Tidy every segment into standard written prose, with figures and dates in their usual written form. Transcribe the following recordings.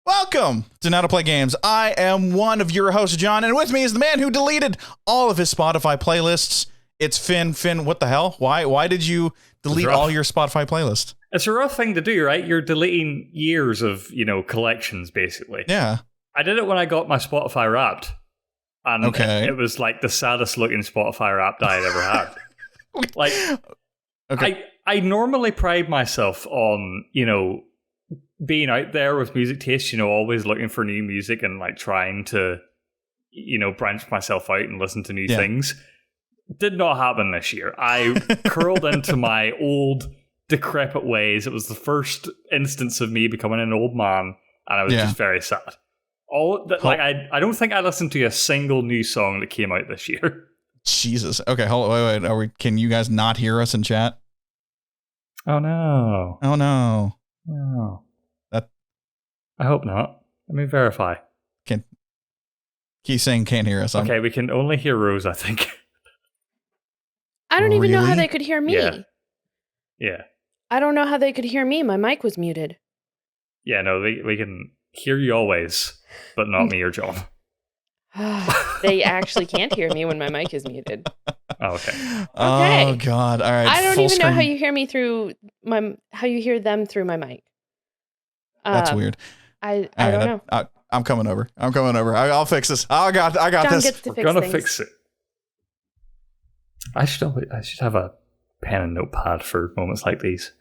Welcome to Now to Play Games. I am one of your hosts, John, and with me is the man who deleted all of his Spotify playlists. It's Finn. Finn, what the hell? Why did you delete all your Spotify playlists? It's a rough thing to do, right? You're deleting years of, collections, basically. Yeah. I did it when I got my Spotify Wrapped. And it was like the saddest looking Spotify Wrapped I had ever had. Like, okay. I normally pride myself on, being out there with music taste, always looking for new music and like trying to, branch myself out and listen to new things. Did not happen this year. I curled into my old decrepit ways. It was the first instance of me becoming an old man, and I was just very sad. I don't think I listened to a single new song that came out this year. Jesus. Okay, hold on, wait. Can you guys not hear us in chat? Oh no. Oh no. Oh. I hope not. Let me verify. Keep saying can't hear us. Okay, we can only hear Rose, I think. I don't even know how they could hear me. Yeah. I don't know how they could hear me. My mic was muted. Yeah, no, we can hear you always, but not me or John. They actually can't hear me when my mic is muted. Oh, okay. Oh God! All right. I don't even know how you hear me through how you hear them through my mic. That's weird. I don't know. I'm coming over. I'll fix this. I got John this. Gets to We're gonna fix it. I should have a pen and notepad for moments like these.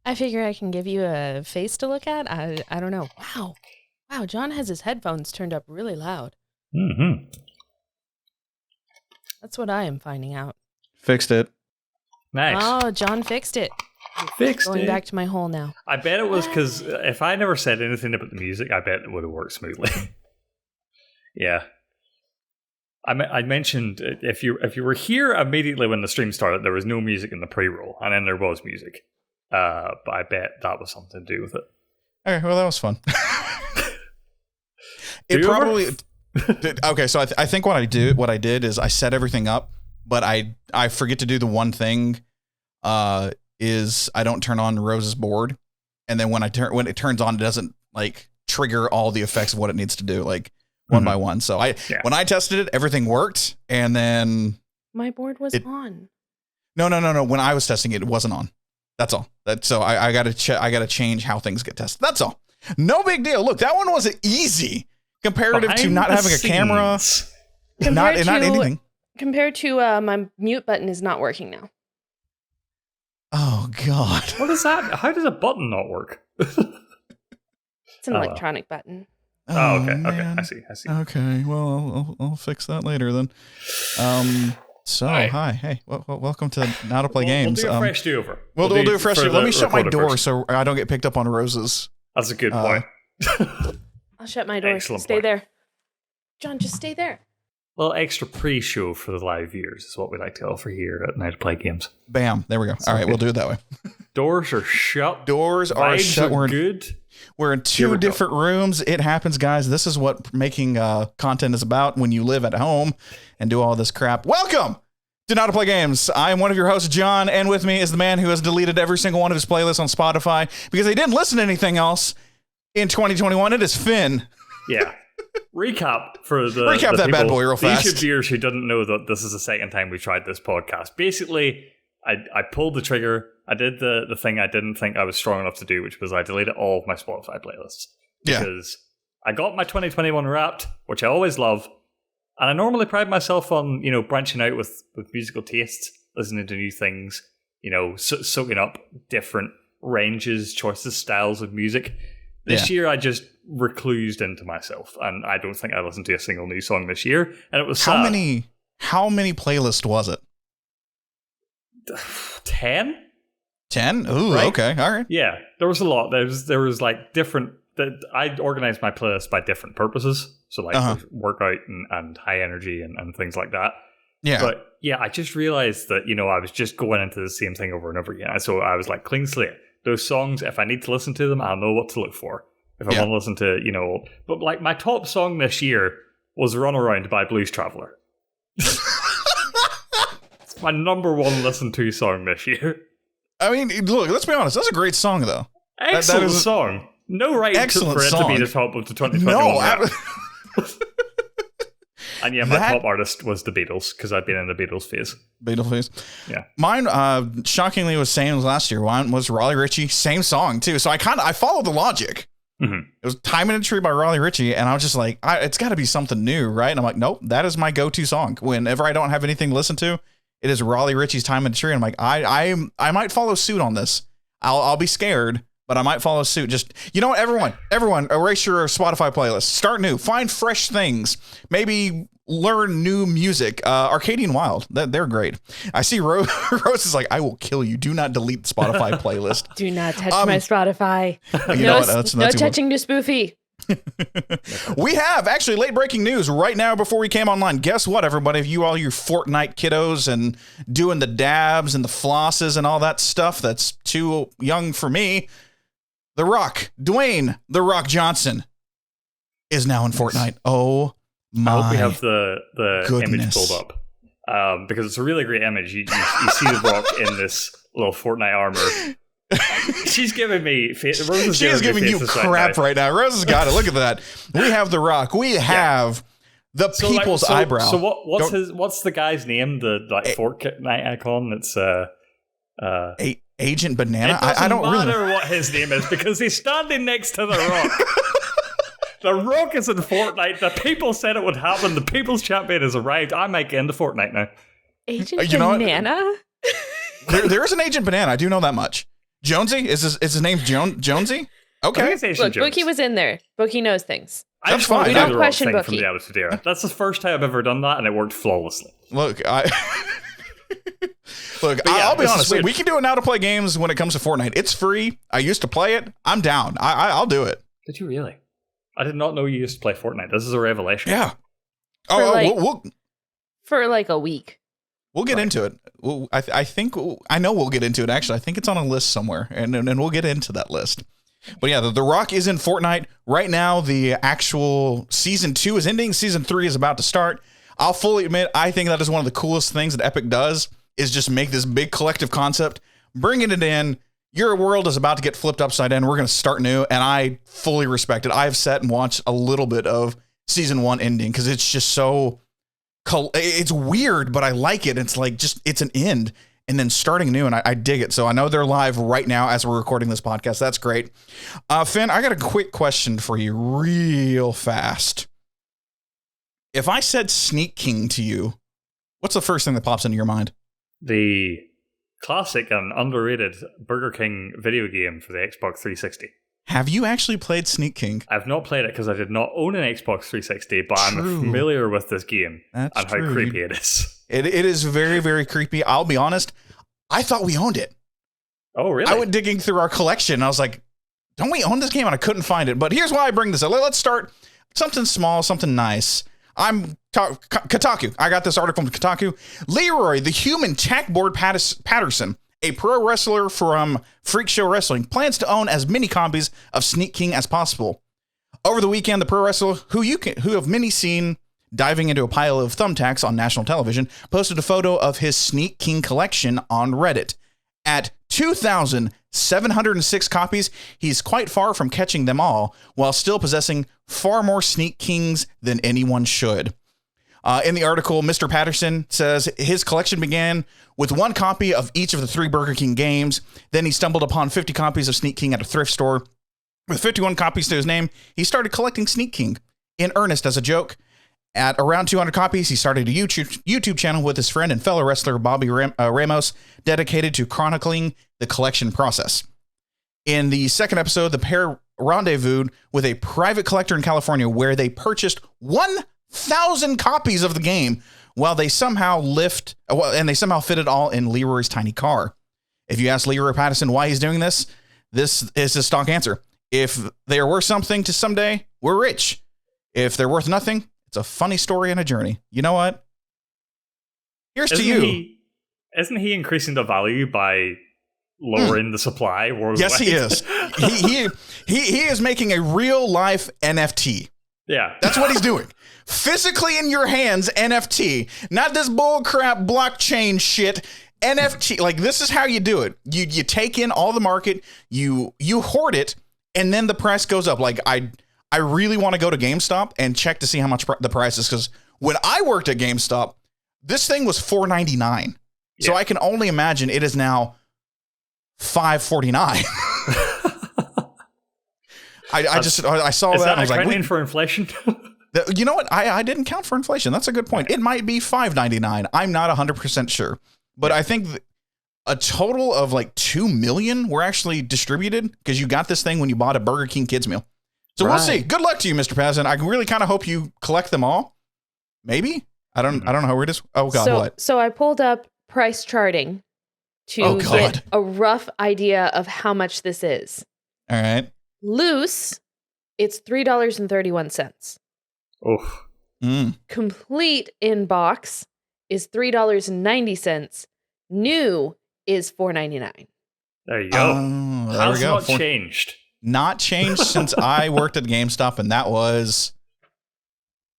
I figure I can give you a face to look at. I don't know. Wow, John has his headphones turned up really loud. Mm-hmm. That's what I am finding out. Fixed it. Nice. Oh, John fixed it. Going back to my hole now. I bet it was because if I never said anything about the music, I bet it would have worked smoothly. Yeah. I mentioned if you were here immediately when the stream started, there was no music in the pre-roll, and then there was music. But I bet that was something to do with it. Okay, well, that was fun. It probably... Okay, so I think what I did is I set everything up, but I forget to do the one thing, is I don't turn on Rose's board, and then when it turns on, it doesn't like trigger all the effects of what it needs to do, like one by one. So when I tested it, everything worked, and then my board was on. No. When I was testing it, it wasn't on. That's all. So I gotta change how things get tested. That's all. No big deal. Look, that one was easy comparative to not having a camera. Not anything. Compared to my mute button is not working now. Oh God. What is that? How does a button not work? It's an electronic button. Oh, okay. Man. Okay. I see. Okay. Well, I'll fix that later then. So, hi. Hey, welcome to Now to Play Games. We'll do a fresh do-over. We'll do a fresh do-over. Let me shut my door so I don't get picked up on Rose's. That's a good point. I'll shut my door. Excellent Stay point. there. John, just stay there. A little extra pre-show for the live viewers is what we like to offer here at Now to Play Games. Bam. There we go. All right, we'll do it that way. Doors are shut. Doors are shut. We're good. We're in two different rooms. It happens, guys. This is what making content is about when you live at home and do all this crap. Welcome to Now to Play Games. I am one of your hosts, John, and with me is the man who has deleted every single one of his playlists on Spotify because he didn't listen to anything else in 2021. It is Finn. Yeah. Recap that people, bad boy real fast. The viewers who didn't know that this is the second time we tried this podcast. Basically, I pulled the trigger. I did the thing I didn't think I was strong enough to do, which was I deleted all of my Spotify playlists. Because I got my 2021 Wrapped, which I always love. And I normally pride myself on, branching out with musical tastes, listening to new things, soaking up different ranges, choices, styles of music. This year, I just reclused into myself, and I don't think I listened to a single new song this year, and it was sad. How many playlists was it? 10? 10? Ooh, right? Okay, all right. Yeah, there was a lot. There was like different... I organized my playlist by different purposes, so like workout and high energy and things like that. Yeah. But yeah, I just realized that, I was just going into the same thing over and over again. So I was like, clean slate. Those songs, if I need to listen to them, I'll know what to look for. if I want to listen to, but like my top song this year was Runaround by Blues Traveler. It's my number one listen to song this year. I mean, look, let's be honest. That's a great song, though. Excellent song. No right for it to be the top of the 2021. No, and yeah, my top artist was the Beatles, because I've been in the Beatles phase. Yeah. Mine, shockingly, was same as last year. Mine was Raleigh Ritchie, same song too. So I followed the logic. Mm-hmm. It was "Time in a Tree" by Raleigh Ritchie, and I was just like, it's got to be something new, right? And I'm like, nope, that is my go-to song. Whenever I don't have anything to listen to, it is Raleigh Ritchie's "Time in a Tree." And I'm like, I might follow suit on this. I'll be scared, but I might follow suit. Just, you know what, everyone, erase your Spotify playlist. Start new. Find fresh things. Maybe learn new music. Arcadian Wild, they're great. I see Rose is like, I will kill you. Do not delete the Spotify playlist. Do not touch my Spotify. No touching to Spoofy. We have actually late breaking news right now before we came online. Guess what, everybody? If you all you Fortnite kiddos and doing the dabs and the flosses and all that stuff that's too young for me, The Rock, Dwayne "The Rock" Johnson is now in Fortnite. Oh my! I hope we have the image pulled up, because it's a really great image. You see The Rock in this little Fortnite armor. She's giving me face. She is giving you crap right now. Rose has got it. Look at that. We have The Rock. We have the people's eyebrow. So what's the guy's name? The Fortnite icon. It's Agent Banana. I don't matter what his name is, because he's standing next to The Rock. The Rock is in Fortnite. The people said it would happen. The people's champion has arrived. I might get into Fortnite now. Agent Banana? There is an Agent Banana. I do know that much. Jonesy? Is his name Jonesy? Okay. Look, Bookie was in there. Bookie knows things. That's fine. We don't question Bookie. From the Out of Dare. That's the first time I've ever done that, and it worked flawlessly. Look, I'll be honest. We can do it now to play games when it comes to Fortnite. It's free. I used to play it. I'm down. I'll do it. Did you really? I did not know you used to play Fortnite. This is a revelation. Yeah. For like a week. We'll get into it. I know we'll get into it, actually. I think it's on a list somewhere, and we'll get into that list. But yeah, The Rock is in Fortnite. Right now, the actual Season 2 is ending. Season 3 is about to start. I'll fully admit, I think that is one of the coolest things that Epic does, is just make this big collective concept, bringing it in. Your world is about to get flipped upside down. We're going to start new, and I fully respect it. I've sat and watched a little bit of Season 1 ending, because it's just so... It's weird, but I like it. It's like it's an end and then starting new, and I dig it. So I know they're live right now as we're recording this podcast. That's great. Finn, I got a quick question for you real fast. If I said Sneak King to you, what's the first thing that pops into your mind? The classic and underrated Burger King video game for the Xbox 360. Have you actually played Sneak King? I've not played it because I did not own an Xbox 360, but I'm familiar with this game and how creepy it is. It is very, very creepy. I'll be honest. I thought we owned it. Oh, really? I went digging through our collection, and I was like, don't we own this game? And I couldn't find it. But here's why I bring this up. Let's start something small, something nice. I'm Kotaku. I got this article from Kotaku. Leroy, the human Tackboard Patterson, a pro wrestler from Freak Show Wrestling, plans to own as many copies of Sneak King as possible. Over the weekend, the pro wrestler, who have many seen diving into a pile of thumbtacks on national television, posted a photo of his Sneak King collection on Reddit. At 2,706 copies, he's quite far from catching them all, while still possessing far more Sneak Kings than anyone should. In the article, Mr. Patterson says his collection began with one copy of each of the 3 Burger King games. Then he stumbled upon 50 copies of Sneak King at a thrift store. With 51 copies to his name, he started collecting Sneak King in earnest as a joke. At around 200 copies, he started a YouTube channel with his friend and fellow wrestler Bobby Ramos, dedicated to chronicling the collection process. In the second episode, the pair rendezvoused with a private collector in California, where they purchased 1,000 copies of the game, while they somehow fit it all in Leroy's tiny car. If you ask Leroy Patterson why he's doing this is his stock answer. If they are worth something to someday, we're rich. If they're worth nothing, it's a funny story and a journey. You know what? Here's to you. Isn't he increasing the value by lowering the supply worldwide. Yes, he is. He is making a real life NFT. Yeah. That's what he's doing. Physically in your hands, NFT. Not this bullcrap blockchain shit. NFT. Like, this is how you do it. You take in all the market, you hoard it, and then the price goes up. Like, I really want to go to GameStop and check to see how much the price is, because when I worked at GameStop, this thing was $4.99. Yeah. So I can only imagine it is now $5.49. I saw that and I was like, accounting for inflation? You know what? I didn't count for inflation. That's a good point. It might be $5.99. I'm not 100% sure. But I think a total of like 2 million were actually distributed, because you got this thing when you bought a Burger King kids meal. So We'll see. Good luck to you, Mr. Paz. And I really kind of hope you collect them all. Maybe. I don't know how it is. Oh, God, what? So I pulled up price charting to get a rough idea of how much this is. All right. Loose, it's $3.31. Oh. Complete in box is $3.90. New is $4.99. There you go. How's not changed? Not changed since I worked at GameStop, and that was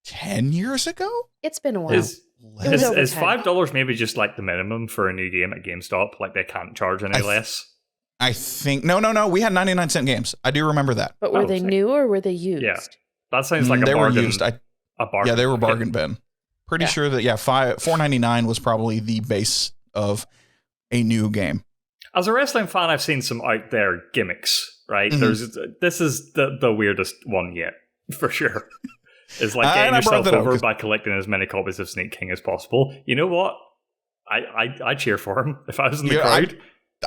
10 years ago? It's been a while. Is $5 maybe just like the minimum for a new game at GameStop? Like, they can't charge any less? I think no. We had 99-cent games. I do remember that. But were they new or were they used? Yeah, that sounds like they bargain. Were used. A bargain. Yeah, they were bargain bin. Pretty sure that $4.99 was probably the base of a new game. As a wrestling fan, I've seen some out there gimmicks. Right, this is the weirdest one yet, for sure. It's like getting yourself over by collecting as many copies of Sneak King as possible. You know what? I cheer for him if I was in the crowd.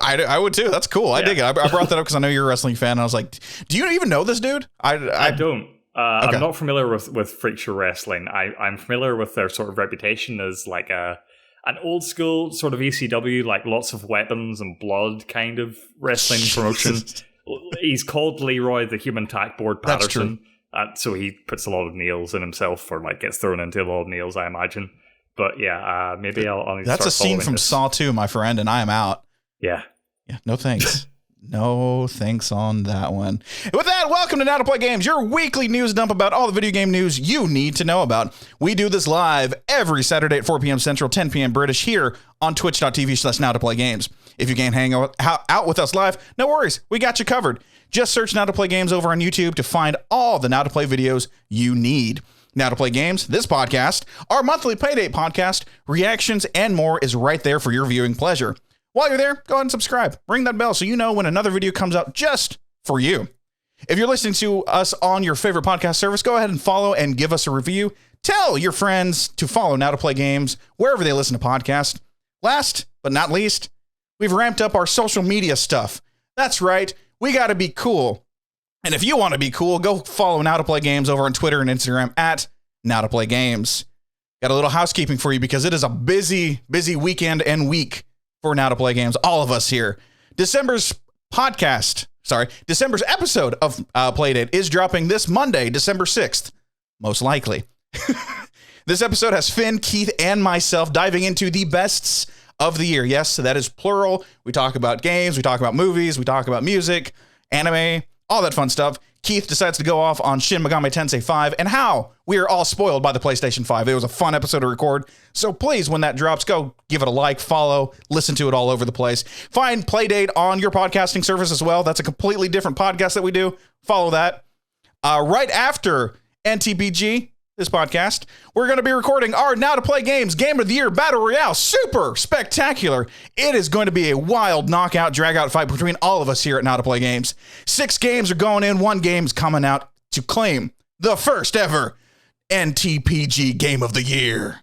I would too. That's cool. I dig it. I brought that up because I know you're a wrestling fan. And I was like, do you even know this dude? I don't. I'm not familiar with Freak Show Wrestling. I'm familiar with their sort of reputation as like an old school sort of ECW, like lots of weapons and blood kind of wrestling promotion. He's called Leroy the Human Tack Board Patterson. So he puts a lot of nails in himself, or like gets thrown into a lot of nails, I imagine. But yeah, maybe I'll need to start following this. That's a scene from Saw 2, my friend, and I am out. Yeah. No thanks. No thanks on that one. With that, welcome to Now to Play Games, your weekly news dump about all the video game news you need to know about. We do this live every Saturday at 4 p.m. Central, 10 p.m. British, here on twitch.tv/Now to Play Games. If you can't hang out with us live, no worries. We got you covered. Just search Now to Play Games over on YouTube to find all the Now to Play videos you need. Now to Play Games, this podcast, our monthly Playdate podcast, reactions, and more is right there for your viewing pleasure. While you're there, go ahead and subscribe. Ring that bell so you know when another video comes out just for you. If you're listening to us on your favorite podcast service, go ahead and follow and give us a review. Tell your friends to follow Now to Play Games wherever they listen to podcasts. Last but not least, we've ramped up our social media stuff. That's right. We got to be cool. And if you want to be cool, go follow Now to Play Games over on Twitter and Instagram at Now to Play Games. Got a little housekeeping for you because it is a busy weekend and week for Now to Play Games. All of us here. December's episode of Playdate is dropping this Monday, December 6th. Most likely. This episode has Finn, Keith, and myself diving into the bests of the year. Yes, that is plural. We talk about games, we talk about movies, we talk about music, anime, all that fun stuff. Keith decides to go off on Shin Megami Tensei 5 and how we are all spoiled by the PlayStation 5. It was a fun episode to record. So please, when that drops, go give it a like, follow, listen to it all over the place. Find Playdate on your podcasting service as well. That's a completely different podcast that we do. Follow that. Right after NTPG, this podcast, we're going to be recording our Now to Play Games Game of the Year Battle Royale. Super spectacular. It is going to be a wild knockout, drag-out fight between all of us here at Now to Play Games. 6 games are going in. 1 game's coming out to claim the first ever NTPG Game of the Year.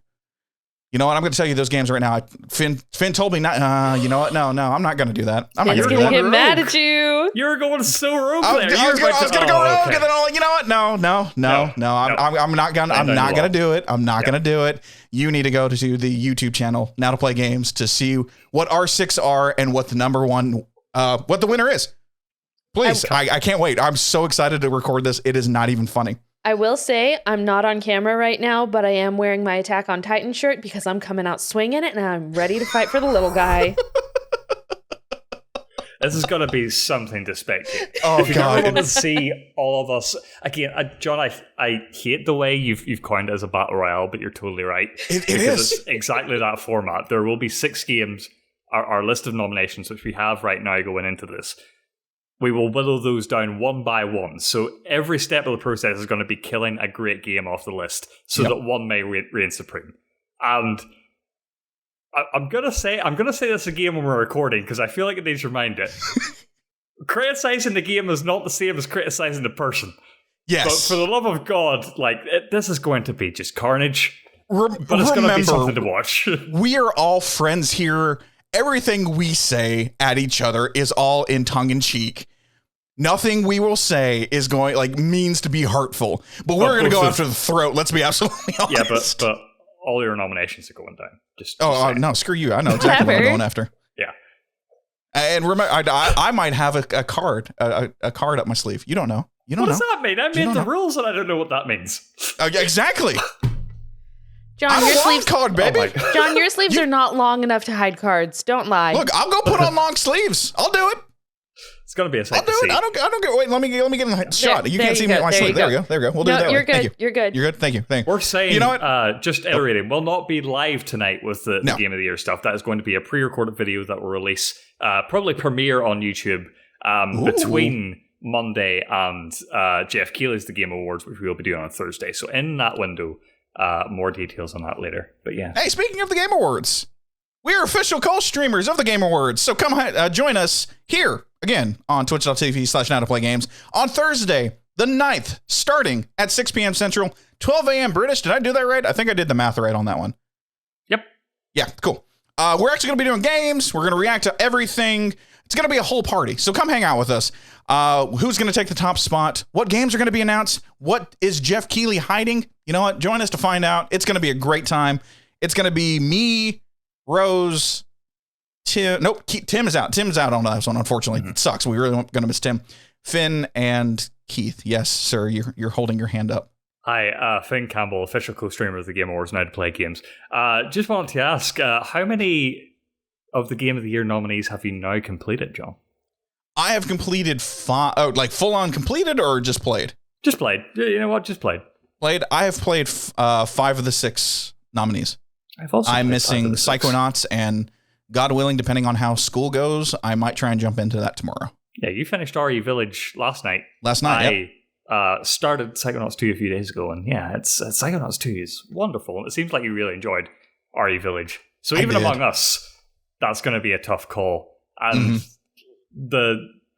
You know what? I'm going to tell you those games right now. Finn told me not. You know what? No, I'm not going to do that. I'm not going to get mad at you. You're going so rogue there. I was going to go rogue, and then I'm like, you know what? No. I'm not going to do it. I'm not going to do it. You need to go to the YouTube channel Now to Play Games to see what our 6 are and what the number one, what the winner is. Please, I can't wait. I'm so excited to record this. It is not even funny. I will say I'm not on camera right now, but I am wearing my Attack on Titan shirt because I'm coming out swinging it and I'm ready to fight for the little guy. This is going to be something to spectate. Oh, if you God. ever want to see all of us again, John, I hate the way you've coined it as a battle royale, but you're totally right. It because is it's exactly that format. There will be 6 games. Our list of nominations, which we have right now going into this, we will whittle those down one by one. So every step of the process is going to be killing a great game off the list, so that one may reign supreme. And I'm gonna say this again when we're recording because I feel like it needs reminded. Criticizing the game is not the same as criticizing the person. yes. But for the love of God, this is going to be just carnage. But it's going to be something to watch. We are all friends here. Everything we say at each other is all in tongue in cheek. Nothing we will say is means to be hurtful. But we're going to go after the throat. Let's be absolutely honest. Yeah, but all your nominations are going down. Just no, screw you. I know exactly what I'm going after. Yeah. And remember, I might have a card up my sleeve. You don't know. What does that mean? I made the rules and I don't know what that means. Exactly. John, I'm your a wild sleeves, card, baby. John, your sleeves are not long enough to hide cards. Don't lie. Look, I'll go put on long sleeves. I'll do it. It's gonna be a sight I'll do to see. it. I don't get. Wait, let me get in the shot. You can't see me at my sleeve. There we go. We'll do it that way. You're good. Thank you. You're good. You're good. Thank you. We're saying, you know what? Just iterating. We'll not be live tonight with the Game of the Year stuff. That is going to be a pre-recorded video that will release, probably premiere on YouTube between Monday and Jeff Keighley's The Game Awards, which we will be doing on Thursday. So in that window, more details on that later. But yeah. Hey, speaking of the Game Awards, we are official co-streamers of the Game Awards. So come join us here again on twitch.tv/nowtoplaygames on Thursday, the 9th, starting at 6 p.m. Central, 12 a.m. British. Did I do that right? I think I did the math right on that one. Yep. Yeah, cool. We're actually going to be doing games. We're going to react to everything. It's going to be a whole party. So come hang out with us. Who's going to take the top spot? What games are going to be announced? What is Jeff Keighley hiding? You know what? Join us to find out. It's going to be a great time. It's going to be me, Rose, Tim. Nope, Tim is out. Tim's out on this one, unfortunately. It sucks. We really going to miss Tim. Finn and Keith. Yes, sir. You're holding your hand up. Hi, Finn Campbell, official co-streamer of the Game Awards, Now to Play Games. Just wanted to ask, how many of the Game of the Year nominees have you now completed, John? I have completed 5. Oh, like full on completed or just played? Just played. You know what? Just played. Played. I have played 5 of the 6 nominees. I'm missing Psychonauts, and God willing, depending on how school goes, I might try and jump into that tomorrow. Yeah, you finished RE Village last night. I started Psychonauts 2 a few days ago, and yeah, Psychonauts 2 is wonderful. It seems like you really enjoyed RE Village. So even among us, that's going to be a tough call. And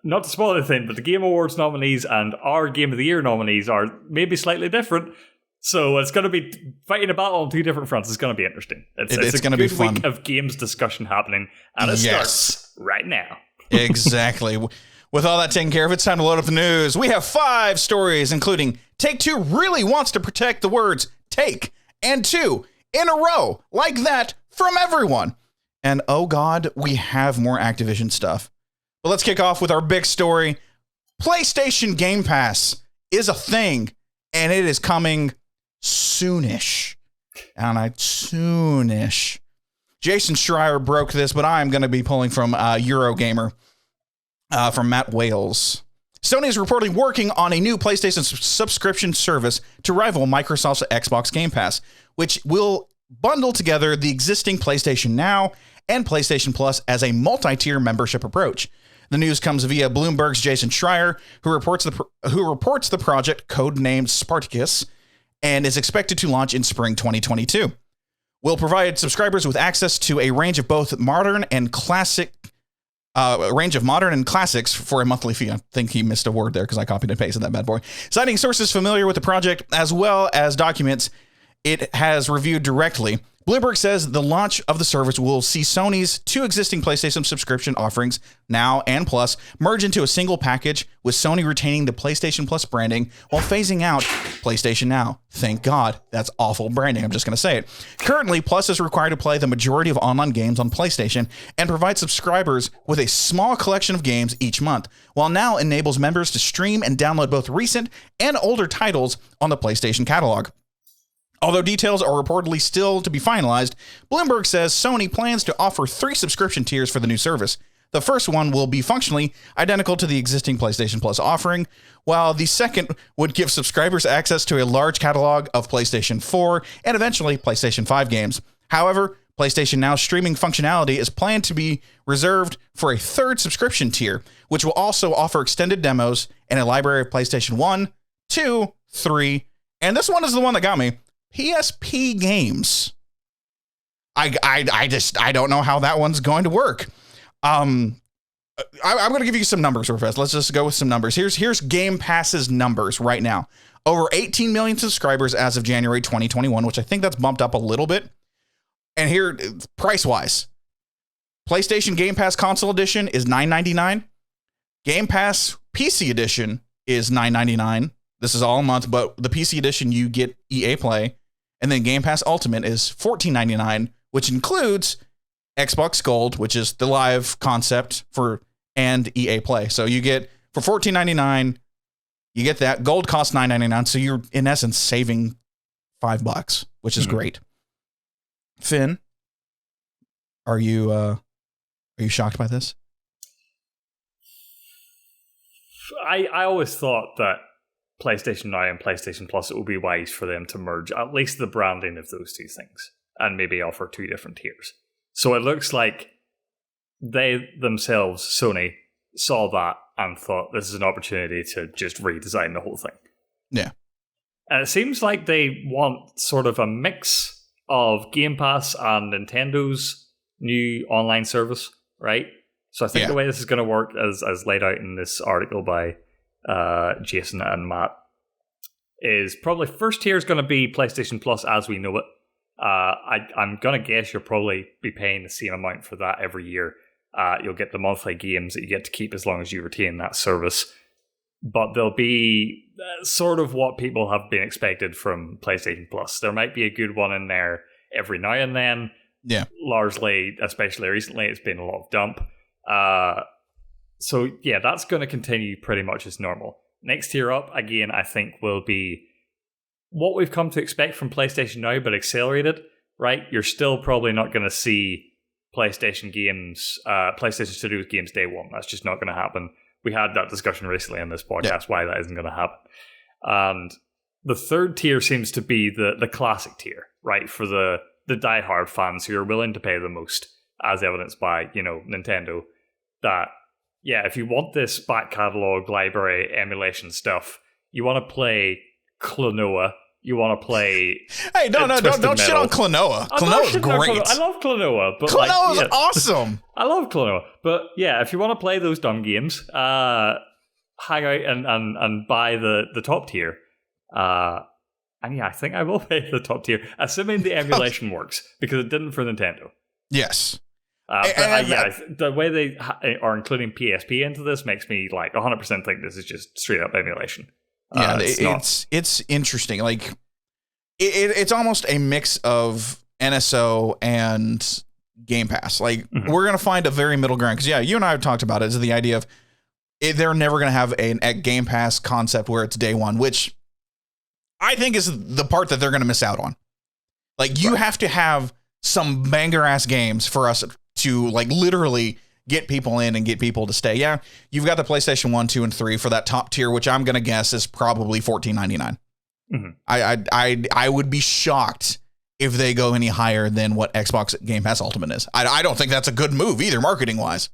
not to spoil anything, but the Game Awards nominees and our Game of the Year nominees are maybe slightly different. So it's going to be fighting a battle on 2 different fronts. It's going to be interesting. It's going to be fun. Week of games discussion happening, and it starts right now. Exactly. With all that taken care of, it's time to load up the news. We have 5 stories, including Take-Two really wants to protect the words take and two in a row, like that, from everyone. And oh God, we have more Activision stuff. But let's kick off with our big story. PlayStation Game Pass is a thing, and it is coming soonish. Soonish. Jason Schreier broke this, but I'm going to be pulling from Eurogamer, from Matt Wales. Sony is reportedly working on a new PlayStation subscription service to rival Microsoft's Xbox Game Pass, which will bundle together the existing PlayStation Now and PlayStation Plus as a multi-tier membership approach. The news comes via Bloomberg's Jason Schreier, who reports the project, codenamed Spartacus, and is expected to launch in spring 2022. Will provide subscribers with access to a range of both modern and classics for a monthly fee. I think he missed a word there because I copied and pasted that bad boy. Citing sources familiar with the project as well as documents it has reviewed directly, Bloomberg says the launch of the service will see Sony's 2 existing PlayStation subscription offerings, Now and Plus, merge into a single package, with Sony retaining the PlayStation Plus branding while phasing out PlayStation Now. Thank God. That's awful branding. I'm just going to say it. Currently, Plus is required to play the majority of online games on PlayStation and provide subscribers with a small collection of games each month, while Now enables members to stream and download both recent and older titles on the PlayStation catalog. Although details are reportedly still to be finalized, Bloomberg says Sony plans to offer 3 subscription tiers for the new service. The first one will be functionally identical to the existing PlayStation Plus offering, while the second would give subscribers access to a large catalog of PlayStation 4 and eventually PlayStation 5 games. However, PlayStation Now's streaming functionality is planned to be reserved for a third subscription tier, which will also offer extended demos and a library of PlayStation 1, 2, 3, and this one is the one that got me, PSP games. I don't know how that one's going to work. I'm going to give you some numbers real fast. Let's just go with some numbers. Here's Game Pass's numbers right now. Over 18 million subscribers as of January 2021, which I think that's bumped up a little bit. And here, price-wise, PlayStation Game Pass Console Edition is $9.99. Game Pass PC Edition is $9.99. This is all a month, but the PC Edition, you get EA Play. And then Game Pass Ultimate is $14.99, which includes Xbox Gold, which is the live concept and EA Play. So you get, for $14.99, you get that. Gold costs $9.99, so you're, in essence, saving $5, which is great. Finn, are you shocked by this? I always thought that PlayStation Now and PlayStation Plus, it would be wise for them to merge at least the branding of those two things and maybe offer two different tiers. So it looks like they themselves, Sony, saw that and thought this is an opportunity to just redesign the whole thing. Yeah. And it seems like they want sort of a mix of Game Pass and Nintendo's new online service, right? So I think the way this is going to work, as laid out in this article by Jason and Matt, is probably first tier is going to be PlayStation Plus as we know it. I'm going to guess you'll probably be paying the same amount for that every year. You'll get the monthly games that you get to keep as long as you retain that service. But there'll be sort of what people have been expected from PlayStation Plus. There might be a good one in there every now and then. Yeah. Largely, especially recently, it's been a lot of dump. So yeah, that's going to continue pretty much as normal. Next tier up, again, I think will be what we've come to expect from PlayStation Now, but accelerated, right? You're still probably not going to see PlayStation games, PlayStation Studios games day one. That's just not going to happen. We had that discussion recently on this podcast, why that isn't going to happen. And the third tier seems to be the classic tier, right? For the diehard fans who are willing to pay the most, as evidenced by, Nintendo, that, yeah, if you want this back catalog, library, emulation stuff, you want to play Klonoa, you want to play... Hey, don't shit on Klonoa. Klonoa's great. I love Klonoa. But Klonoa's awesome. I love Klonoa. But yeah, if you want to play those dumb games, hang out and buy the top tier. And yeah, I think I will pay the top tier, assuming the emulation works, because it didn't for Nintendo. Yes. The way they are including PSP into this makes me 100% think this is just straight up emulation. Yeah, it's interesting. Like it's almost a mix of NSO and Game Pass. Like we're gonna find a very middle ground because you and I have talked about it. Is the idea of they're never gonna have a Game Pass concept where it's day one, which I think is the part that they're gonna miss out on. Like you have to have some banger ass games for us to literally get people in and get people to stay. Yeah, you've got the PlayStation 1, 2, and 3 for that top tier, which I'm going to guess is probably $14.99. I would be shocked if they go any higher than what Xbox Game Pass Ultimate is. I don't think that's a good move either, marketing wise,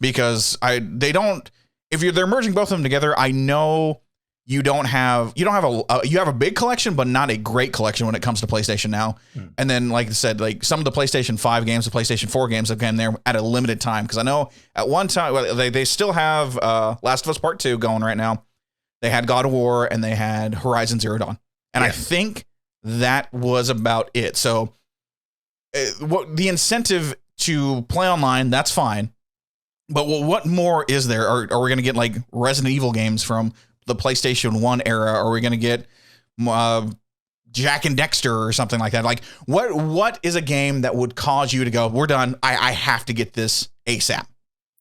because they're merging both of them together. I know you have a big collection, but not a great collection when it comes to PlayStation Now. And then, like I said, some of the PlayStation 5 games, the PlayStation 4 games, again, they're at a limited time. Because I know at one time, they still have Last of Us Part 2 going right now. They had God of War and they had Horizon Zero Dawn. And I think that was about it. So the incentive to play online, that's fine. But what more is there? Are we going to get Resident Evil games from the PlayStation 1 era? Are we going to get Jack and Dexter or something like that? What is a game that would cause you to go, we're done, I have to get this ASAP?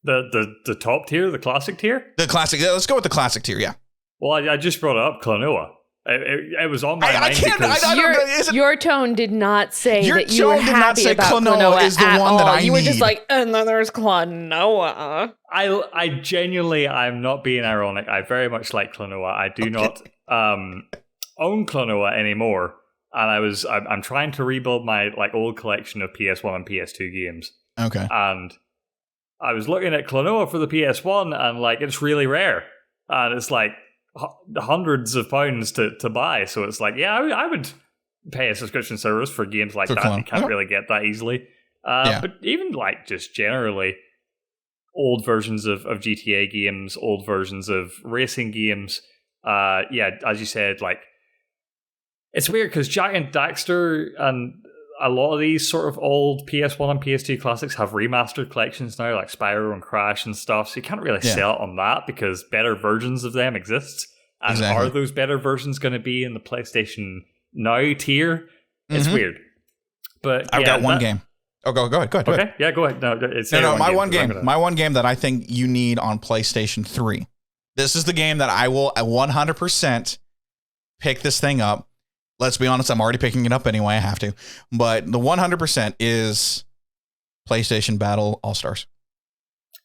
The top tier, the classic tier? The classic. Let's go with the classic tier, yeah. Well, I just brought it up, Klonoa. It was on my mind. I can't. Because your tone did not say your that you were tone did not happy say about Klonoa is the at one all. that I You were need. just like, and then there's Klonoa. I genuinely, I'm not being ironic. I very much like Klonoa. I do not own Klonoa anymore, and I'm trying to rebuild my like old collection of PS1 and PS2 games. Okay. And I was looking at Klonoa for the PS1, and like it's really rare, and it's like hundreds of pounds to buy. So it's like, yeah, I would pay a subscription service for games like that. You can't really get that easily. But even like just generally, old versions of GTA games, old versions of racing games. As you said, like it's weird because Jak and Daxter and a lot of these sort of old PS1 and PS2 classics have remastered collections now, like Spyro and Crash and stuff. So you can't really sell it on that because better versions of them exist. And are those better versions going to be in the PlayStation Now tier? It's weird. But I've got one game. Oh, go ahead. Okay, yeah, go ahead. No, my one game that I think you need on PlayStation 3. This is the game that I will 100% pick this thing up. Let's be honest, I'm already picking it up anyway. I have to. But the 100% is PlayStation Battle All-Stars.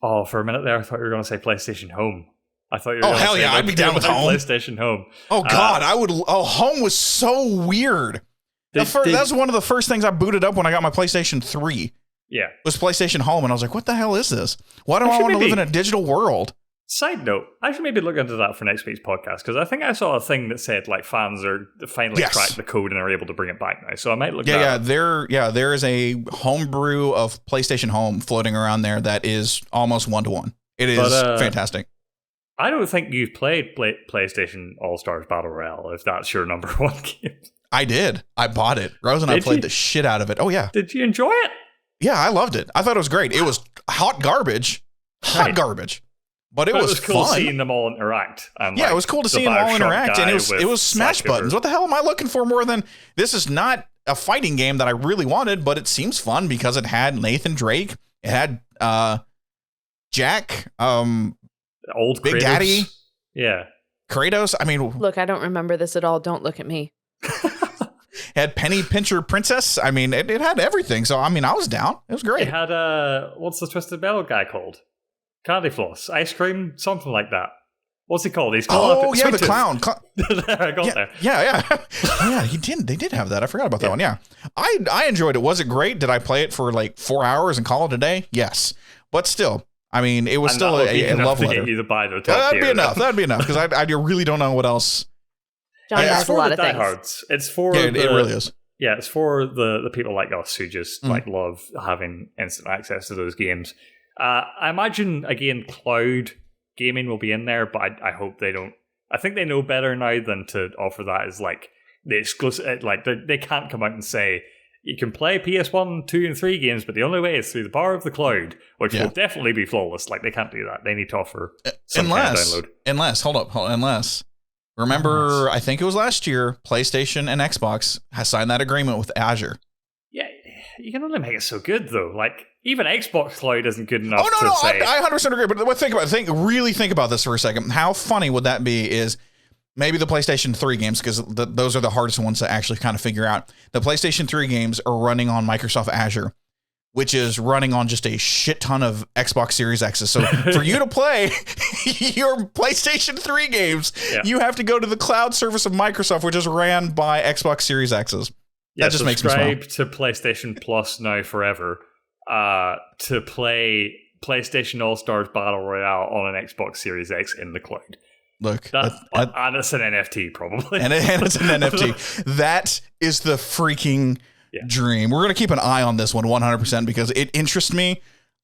Oh, for a minute there, I thought you were going to say PlayStation Home. I thought you were going to say I'd be down with Home. PlayStation Home. Oh, God, I would. Oh, Home was so weird. That's one of the first things I booted up when I got my PlayStation 3. Yeah. Was PlayStation Home, and I was like, what the hell is this? Why do I want to live in a digital world? Side note, I should maybe look into that for next week's podcast, because I think I saw a thing that said like fans are finally cracked the code and are able to bring it back now. So I might look that up. There is a homebrew of PlayStation Home floating around there that is almost 1-to-1. It is fantastic. I don't think you've played PlayStation All-Stars Battle Royale, if that's your number one game. I did. I bought it. Rose and I played the shit out of it. Oh, yeah. Did you enjoy it? Yeah, I loved it. I thought it was great. It was hot garbage. Garbage. But it was cool fun. Seeing them all interact. And it was cool to see them all interact. And it was smash buttons. What the hell am I looking for more than... This is not a fighting game that I really wanted, but it seems fun because it had Nathan Drake. It had Jack. Old Big Kratos. Daddy. Yeah. Kratos. I mean... Look, I don't remember this at all. Don't look at me. Had Penny Pincher Princess. I mean, it had everything. So, I mean, I was down. It was great. It had, what's the Twisted Metal guy called? Candy Floss. Ice Cream? Something like that. What's he called? He's called the clown. I got there. Yeah. Oh, yeah, they did have that. I forgot about that one. Yeah. I enjoyed it. Was it great? Did I play it for like 4 hours and call it a day? Yes. But still, I mean, it was still a love letter. That'd be enough. That'd be enough because I really don't know what else. John has a lot of things. It's for it really is. Yeah, it's for the people like us who just like love having instant access to those games. I imagine again, cloud gaming will be in there, but I hope they don't. I think they know better now than to offer that as like the exclusive. Like they can't come out and say you can play PS1, 2, and 3 games, but the only way is through the power of the cloud, which will definitely be flawless. Like they can't do that. They need to offer some kind of download. Unless. Remember, I think it was last year, PlayStation and Xbox has signed that agreement with Azure. Yeah, you can only make it so good, though. Like, even Xbox Cloud isn't good enough say... I 100% agree, but really think about this for a second. How funny would that be is maybe the PlayStation 3 games, because those are the hardest ones to actually kind of figure out. The PlayStation 3 games are running on Microsoft Azure, which is running on just a shit ton of Xbox Series X's. So for you to play your PlayStation 3 games, you have to go to the cloud service of Microsoft, which is ran by Xbox Series X's. That just makes me smile. Subscribe to PlayStation Plus now forever to play PlayStation All-Stars Battle Royale on an Xbox Series X in the cloud. Look, and it's an NFT probably. And it's an NFT. That is the freaking... dream. We're going to keep an eye on this one 100% because it interests me.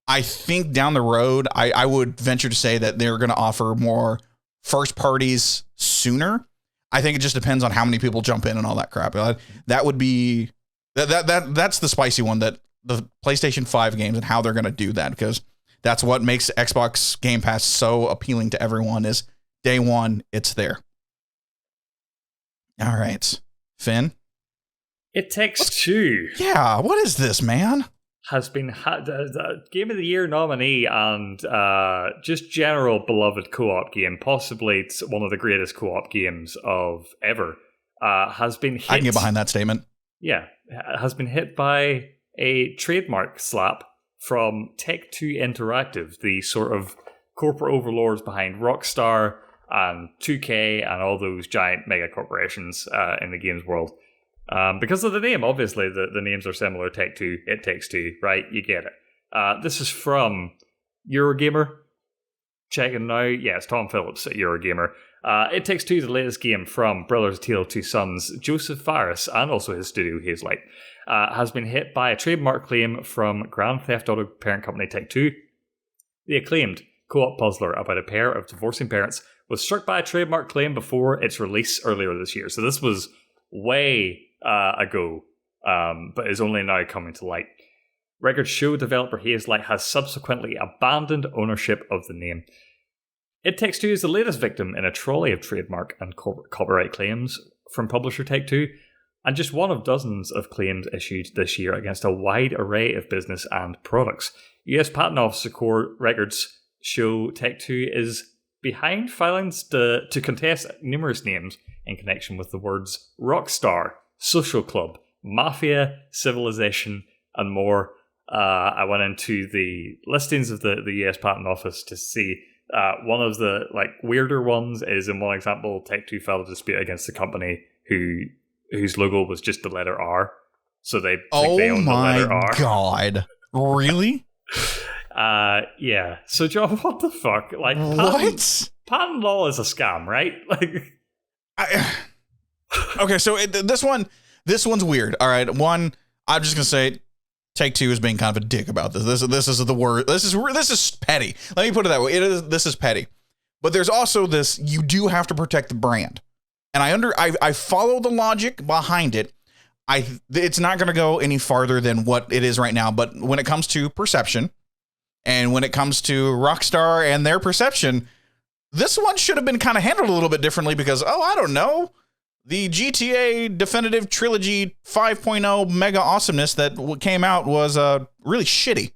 I think down the road, I would venture to say that they're going to offer more first parties sooner. I think it just depends on how many people jump in and all that crap. That would be that's the spicy one, that the PlayStation 5 games and how they're going to do that, because that's what makes Xbox Game Pass so appealing to everyone is day one, it's there. All right, Finn. It Takes Two. Yeah, what is this, man? Has been the Game of the Year nominee and just general beloved co-op game. Possibly it's one of the greatest co-op games of ever. has been hit. I can get behind that statement. Yeah, has been hit by a trademark slap from Take-Two Interactive, the sort of corporate overlords behind Rockstar and 2K and all those giant mega corporations in the games world. Because of the name, obviously, the names are similar. Take-Two, It Takes Two, right? You get it. This is from Eurogamer. Checking now. Yeah, it's Tom Phillips at Eurogamer. It Takes Two, the latest game from Brothers Tale of Two Sons, Joseph Fares, and also his studio, Hazelight, has been hit by a trademark claim from Grand Theft Auto parent company Take-Two. The acclaimed co-op puzzler about a pair of divorcing parents was struck by a trademark claim before its release earlier this year. So this was way ago, but is only now coming to light. Records show developer Hazelight has subsequently abandoned ownership of the name. It Takes Two is the latest victim in a trolley of trademark and copyright claims from publisher Take-Two, and just one of dozens of claims issued this year against a wide array of business and products. US Patent Office records show Take-Two is behind filings to contest numerous names in connection with the words Rockstar, Social Club, Mafia, Civilization, and more. I went into the listings of the US Patent Office to see one of the weirder ones is, in one example, Take-Two filed a dispute against the company whose logo was just the letter R. So they think they own the letter R. Oh my god. Really? Yeah. So John, what the fuck? What? Patent law is a scam, right? Okay, so this one's weird. All right, one, I'm just gonna say, Take-Two is being kind of a dick about this. This is the word. This is petty. Let me put it that way. This is petty. But there's also this. You do have to protect the brand, and I follow the logic behind it. It's not going to go any farther than what it is right now. But when it comes to perception, and when it comes to Rockstar and their perception, this one should have been kind of handled a little bit differently because, I don't know, the GTA Definitive Trilogy 5.0 mega awesomeness that came out was really shitty.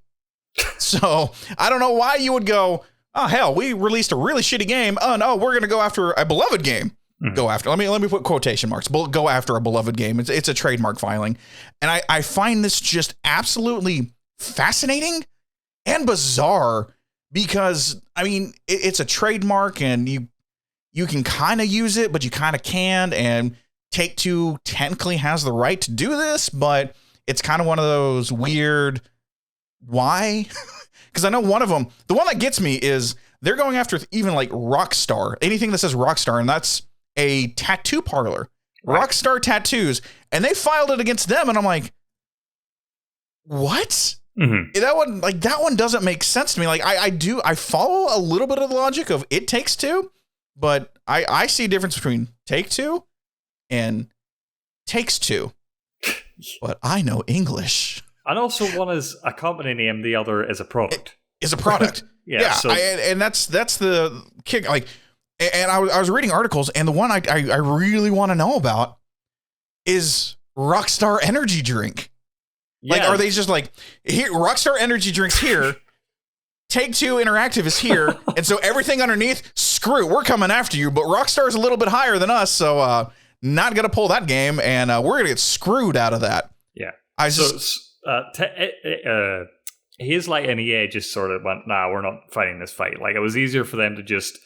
So I don't know why you would go, oh, hell, we released a really shitty game. Oh, no, we're going to go after a beloved game. Mm-hmm. Go after. Let me put quotation marks. Go after a beloved game. It's a trademark filing. And I find this just absolutely fascinating and bizarre because, I mean, it's a trademark and you can kind of use it, but you kind of can't. And Take-Two technically has the right to do this, but it's kind of one of those weird, why? Because I know one of them, the one that gets me is they're going after even like Rockstar, anything that says Rockstar, and that's a tattoo parlor, right. Rockstar Tattoos, and they filed it against them, and I'm like, what? Mm-hmm. That one doesn't make sense to me. Like I follow a little bit of the logic of It Takes Two, but I see a difference between Take-Two and Takes Two. But I know English. And also one is a company name, the other is a product. Is a product. Yeah. So. And that's the kick. Like, and I was reading articles, and the one I really want to know about is Rockstar Energy Drink. Yeah. Like, are they just like, here, Rockstar Energy Drink's here, Take-Two Interactive is here, and so everything underneath, screw, we're coming after you, but Rockstar's a little bit higher than us, so not going to pull that game, and we're going to get screwed out of that. Yeah. Hazelight and EA just sort of went, nah, we're not fighting this fight. Like, it was easier for them to just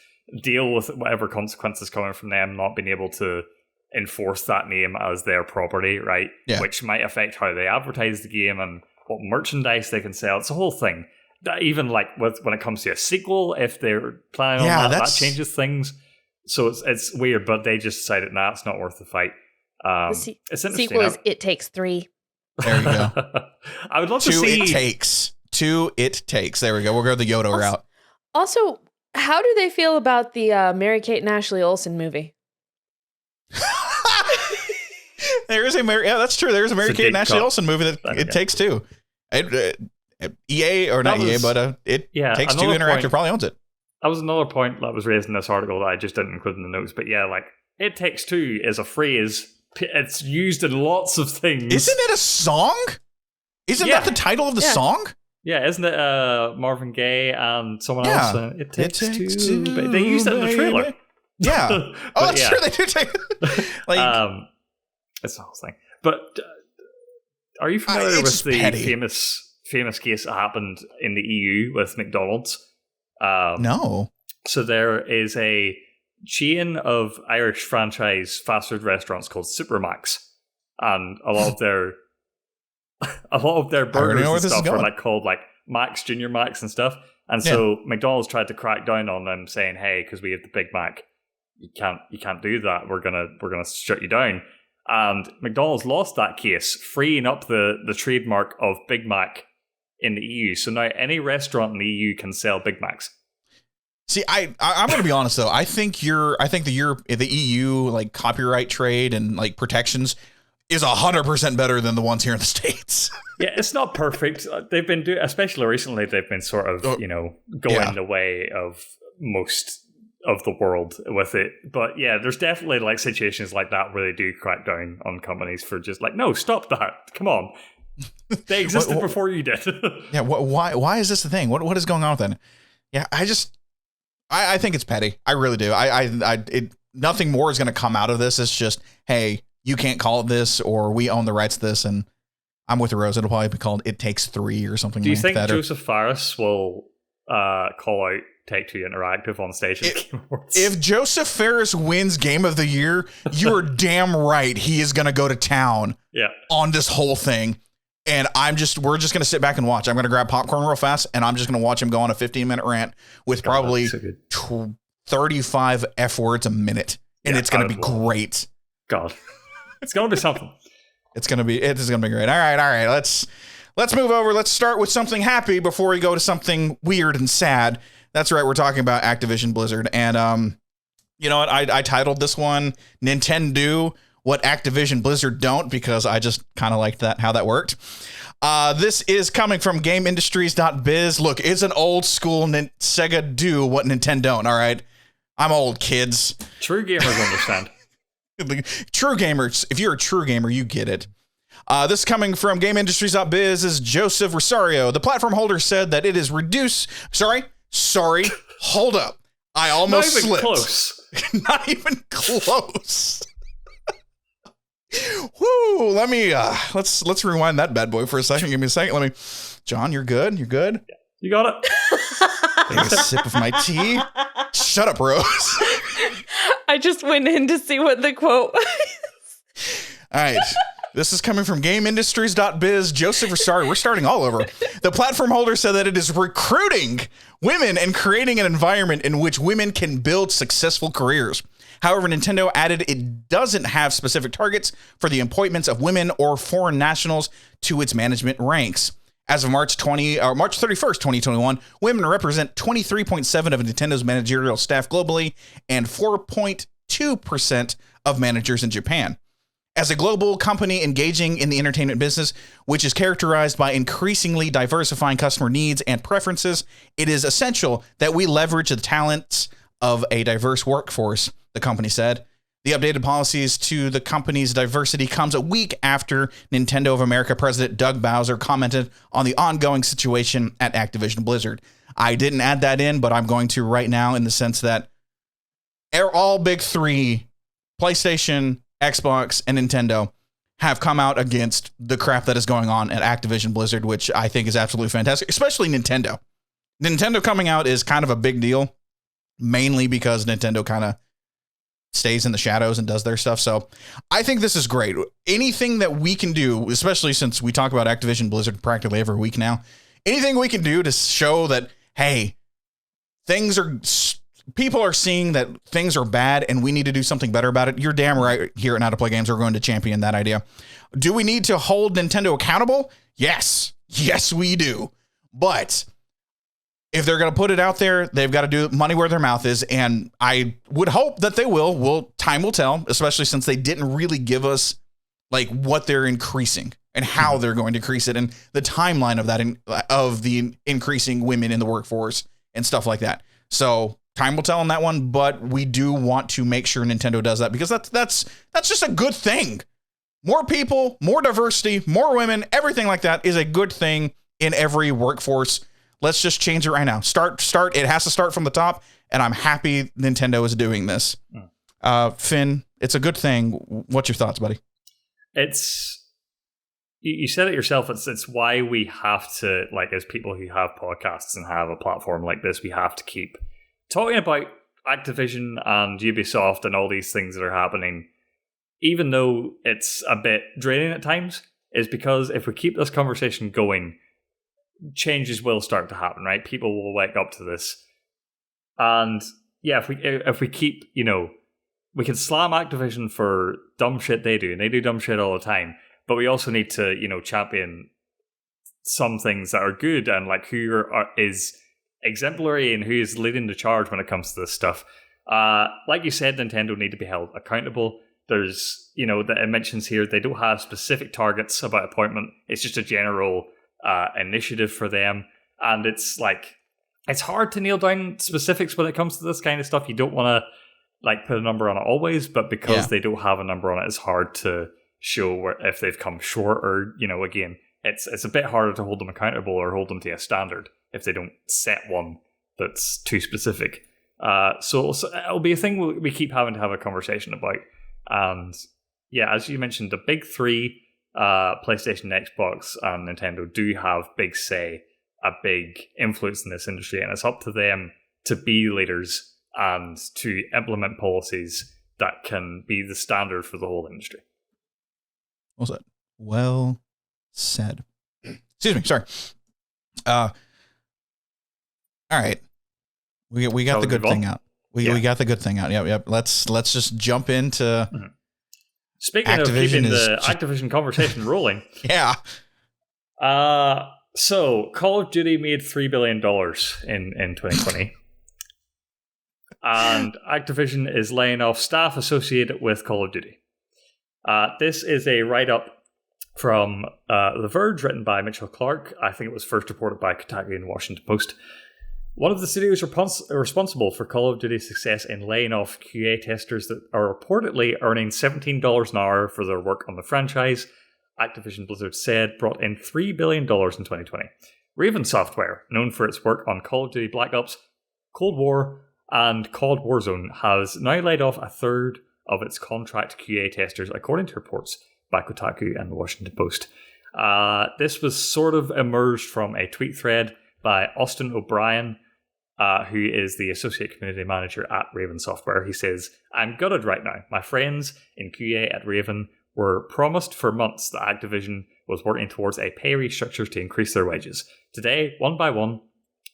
deal with whatever consequences coming from them not being able to enforce that name as their property, right? Yeah. Which might affect how they advertise the game and what merchandise they can sell. It's a whole thing. Even like when it comes to a sequel, if they're planning on that changes things. So it's weird, but they just decided, nah, it's not worth the fight. It's interesting. Sequel is It Takes Three. There you go. I would love to see... It Takes. There we go. We'll go the Yoda route. Also, how do they feel about the Mary-Kate and Ashley Olsen movie? There is that's true. There's a Mary-Kate and Ashley Olsen movie that It Takes Two. EA, or not EA, but It Takes Two Interactive probably owns it. That was another point that was raised in this article that I just didn't include in the notes. But yeah, like, It Takes Two is a phrase. It's used in lots of things. Isn't it a song? Isn't that the title of the song? Yeah, isn't it Marvin Gaye and someone else? It takes two. But they used it in the trailer. Yeah. Oh, that's true. They do take like it's the whole thing. But are you familiar with the famous case that happened in the EU with McDonald's? No. So there is a chain of Irish franchise fast food restaurants called Supermacs, and a lot of their burgers and stuff are like called like Macs, Junior Macs, and stuff. And so McDonald's tried to crack down on them, saying, "Hey, because we have the Big Mac, you can't do that. We're gonna shut you down." And McDonald's lost that case, freeing up the trademark of Big Mac in the EU. So now any restaurant in the EU can sell Big Macs. See, I'm going to be honest though. I think the EU like copyright trade and like protections is 100% better than the ones here in the States. Yeah, it's not perfect. They've been especially recently. They've been sort of going the way of most of the world with it. But yeah, there's definitely like situations like that where they do crack down on companies for just like, no, stop that. Come on. They existed before you did. Yeah. Why is this the thing? What is going on with it? Yeah. I think it's petty. I really do. Nothing more is going to come out of this. It's just, hey, you can't call it this, or we own the rights to this. And I'm with Rose. It'll probably be called It Takes Three or something like that. Do you think Joseph Fares will call out Take-Two Interactive on stage at Game Awards? If Joseph Fares wins Game of the Year, you're damn right he is going to go to town on this whole thing. And we're just going to sit back and watch. I'm going to grab popcorn real fast, and I'm just going to watch him go on a 15-minute rant with probably 35 F words a minute. And it's going to be great. God. It's going to be something. It is going to be great. All right. Let's move over. Let's start with something happy before we go to something weird and sad. That's right. We're talking about Activision Blizzard. And you know what? I titled this one Nintendo What Activision Blizzard Don't, because I just kind of liked how that worked. This is coming from GameIndustries.biz. Look, it's an old school Sega do what Nintendo don't, all right? I'm old, kids. True gamers understand. True gamers, if you're a true gamer, you get it. This coming from GameIndustries.biz is Joseph Rosario. The platform holder said that it is reduced... Sorry, hold up. I almost slipped. Not even close. Whoo, let me let's rewind that bad boy for a second. Give me a second. John, you're good? You're good? Yeah, you got it. Take a sip of my tea. Shut up, Rose. I just went in to see what the quote was. All right. This is coming from GameIndustries.biz. Joseph Rosario, we're starting all over. The platform holder said that it is recruiting women and creating an environment in which women can build successful careers. However, Nintendo added it doesn't have specific targets for the appointments of women or foreign nationals to its management ranks. As of March 31st, 2021, women represent 23.7% of Nintendo's managerial staff globally and 4.2% of managers in Japan. As a global company engaging in the entertainment business, which is characterized by increasingly diversifying customer needs and preferences, it is essential that we leverage the talents of a diverse workforce, the company said. The updated policies to the company's diversity comes a week after Nintendo of America President Doug Bowser commented on the ongoing situation at Activision Blizzard. I didn't add that in, but I'm going to right now, in the sense that all big three, PlayStation, Xbox, and Nintendo, have come out against the crap that is going on at Activision Blizzard, which I think is absolutely fantastic, especially Nintendo. Nintendo coming out is kind of a big deal, mainly because Nintendo kind of stays in the shadows and does their stuff. So I think this is great. Anything that we can do, especially since we talk about Activision Blizzard practically every week now, anything we can do to show that, hey, people are seeing that things are bad and we need to do something better about it. You're damn right. Here at How to Play Games, we're going to champion that idea. Do we need to hold Nintendo accountable? Yes, we do. But if they're going to put it out there, they've got to do money where their mouth is. And I would hope that they will. Time will tell, especially since they didn't really give us like what they're increasing and how they're going to increase it and the timeline of that, of the increasing women in the workforce and stuff like that. So time will tell on that one, but we do want to make sure Nintendo does that, because that's just a good thing. More people, more diversity, more women, everything like that is a good thing in every workforce. Let's just change it right now. Start. It has to start from the top, and I'm happy Nintendo is doing this. Finn, it's a good thing. What's your thoughts, buddy? You said it yourself. It's why we have to, like, as people who have podcasts and have a platform like this, we have to keep talking about Activision and Ubisoft and all these things that are happening, even though it's a bit draining at times, is because if we keep this conversation going, changes will start to happen, right? People will wake up to this. And yeah, if we keep, we can slam Activision for dumb shit they do, and they do dumb shit all the time, but we also need to, champion some things that are good and like who is exemplary and who is leading the charge when it comes to this stuff. Like you said, Nintendo need to be held accountable. There's, that it mentions here, they don't have specific targets about appointment. It's just a general initiative for them. And it's like, it's hard to nail down specifics when it comes to this kind of stuff. You don't want to put a number on it always, but because they don't have a number on it, it's hard to show if they've come short or, again, it's a bit harder to hold them accountable or hold them to a standard if they don't set one that's too specific. So it'll be a thing we keep having to have a conversation about. And yeah, as you mentioned, the big three, PlayStation, Xbox, and Nintendo do have a big influence in this industry, and it's up to them to be leaders and to implement policies that can be the standard for the whole industry. Well said. Well said. Excuse me. Sorry. All right. We got the good thing out. We got the good thing out. Yep. Let's just jump into. Mm-hmm. Speaking of keeping the Activision conversation rolling. Yeah. So Call of Duty made $3 billion in 2020. And Activision is laying off staff associated with Call of Duty. This is a write-up from The Verge, written by Mitchell Clark. I think it was first reported by Kotaku and Washington Post. One of the studios responsible for Call of Duty's success in laying off QA testers that are reportedly earning $17 an hour for their work on the franchise, Activision Blizzard said, brought in $3 billion in 2020. Raven Software, known for its work on Call of Duty Black Ops, Cold War, and COD Warzone, has now laid off a third of its contract QA testers, according to reports by Kotaku and the Washington Post. This was sort of emerged from a tweet thread by Austin O'Brien, who is the Associate Community Manager at Raven Software. He says, "I'm gutted right now. My friends in QA at Raven were promised for months that Activision was working towards a pay restructure to increase their wages. Today, one by one,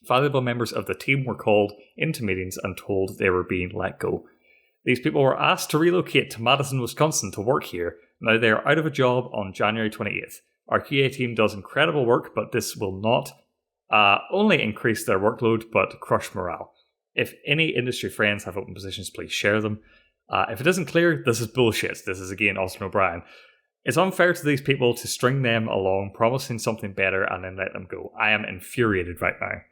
valuable members of the team were called into meetings and told they were being let go. These people were asked to relocate to Madison, Wisconsin to work here. Now they are out of a job on January 28th. Our QA team does incredible work, but this will not only increase their workload, but crush morale. If any industry friends have open positions, please share them. If it isn't clear, this is bullshit." This is, again, Austin O'Brien. "It's unfair to these people to string them along, promising something better, and then let them go. I am infuriated right now."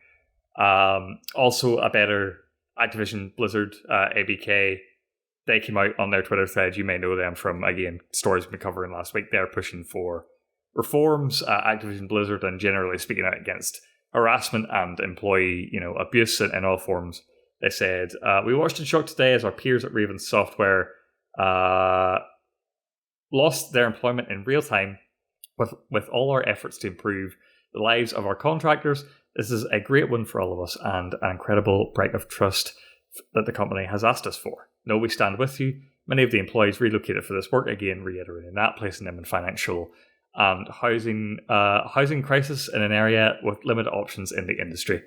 Also, a better Activision Blizzard, ABK, they came out on their Twitter thread. You may know them from, again, stories we've been covering last week. They're pushing for reforms at Activision Blizzard and generally speaking out against harassment and employee, abuse in all forms. They said, "We watched in shock today as our peers at Raven Software lost their employment in real time with all our efforts to improve the lives of our contractors. This is a great win for all of us and an incredible break of trust that the company has asked us for. No, we stand with you. Many of the employees relocated for this work," again reiterating that, placing them in financial and housing crisis in an area with limited options in the industry.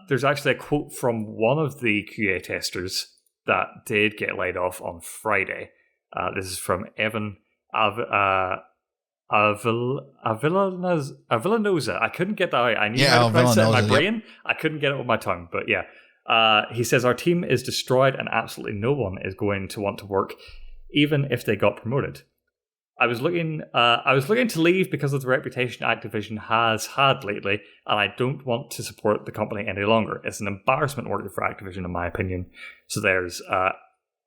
There's actually a quote from one of the QA testers that did get laid off on Friday. This is from Evan Avillanosa. I couldn't get that out. I knew how to pronounce it in my brain. Yep. I couldn't get it with my tongue, but yeah. He says, "Our team is destroyed and absolutely no one is going to want to work, even if they got promoted. I was looking to leave because of the reputation Activision has had lately, and I don't want to support the company any longer. It's an embarrassment working for Activision, in my opinion." So there's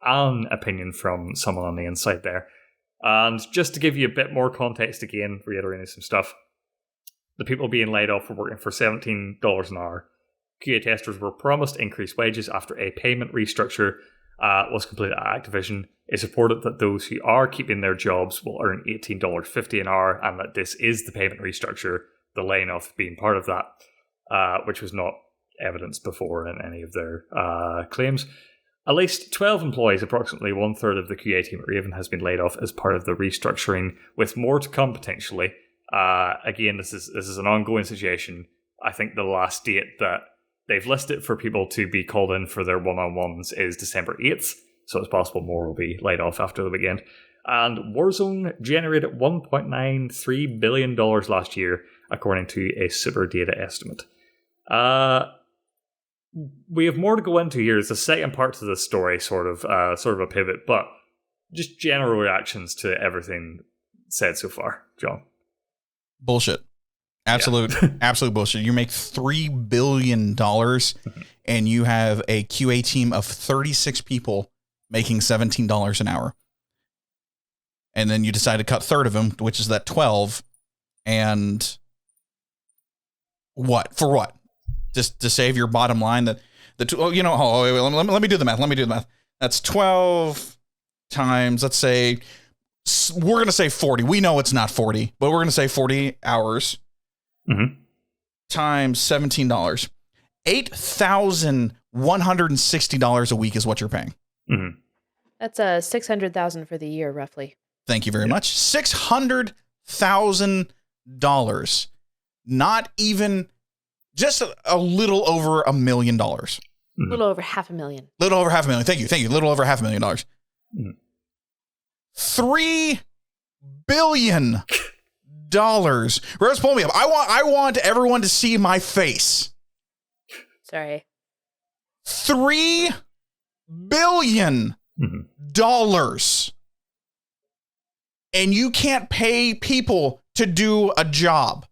an opinion from someone on the inside there. And just to give you a bit more context, again, reiterating some stuff, the people being laid off for working for $17 an hour QA testers were promised increased wages after a payment restructure was completed at Activision. It's reported that those who are keeping their jobs will earn $18.50 an hour, and that this is the payment restructure, the laying off being part of that, which was not evidenced before in any of their claims. At least 12 employees, approximately one-third of the QA team at Raven, has been laid off as part of the restructuring, with more to come potentially. Again, this is an ongoing situation. I think the last date that they've listed for people to be called in for their one-on-ones is December 8th, so it's possible more will be laid off after the weekend. And Warzone generated $1.93 billion last year, according to a Super Data estimate. We have more to go into here. It's the second part to this story, sort of a pivot, but just general reactions to everything said so far, John. Bullshit. Absolute bullshit. You make $3 billion and you have a QA team of 36 people making $17 an hour. And then you decide to cut third of them, which is that 12. And what? For what? Just to save your bottom line that let me do the math. That's 12 times, let's say, we're going to say 40. We know it's not 40, but we're going to say 40 hours. Mm-hmm. Times $17. $8,160 a week is what you're paying. Mm-hmm. That's $600,000 for the year, roughly. Thank you very much. $600,000. Not even, just a little over $1 million. A little over $500,000. Little over $500,000. Thank you. Little over $500,000. Mm-hmm. $3 billion. Rose, pull me up. I want everyone to see my face. Sorry. $3 billion. And you can't pay people to do a job.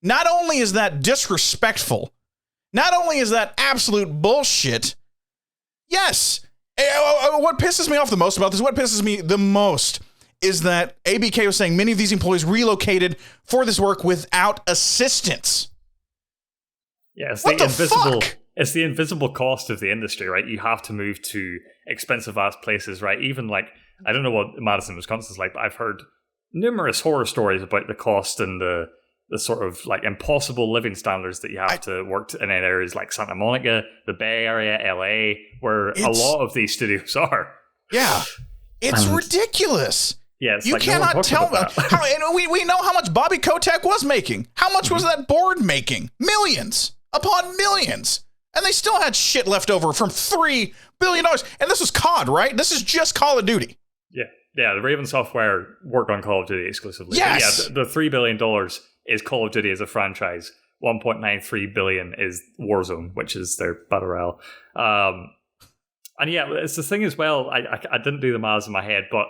Not only is that disrespectful, not only is that absolute bullshit. Yes. What pisses me off the most about this, what pisses me the most is that ABK was saying many of these employees relocated for this work without assistance. Yeah, it's It's the invisible cost of the industry, right? You have to move to expensive ass places, right? Even like, I don't know what Madison, Wisconsin's like, but I've heard numerous horror stories about the cost and the sort of like impossible living standards that you have to work in areas like Santa Monica, the Bay Area, LA, where a lot of these studios are. Yeah. It's ridiculous. Yeah, you like cannot tell me. We know how much Bobby Kotick was making. How much was that board making? Millions upon millions. And they still had shit left over from $3 billion. And this was COD, right? This is just Call of Duty. Yeah, the Raven Software worked on Call of Duty exclusively. Yes. But yeah, the $3 billion is Call of Duty as a franchise. 1.93 billion is Warzone, which is their battle royale. And yeah, it's the thing as well. I didn't do the maths in my head, but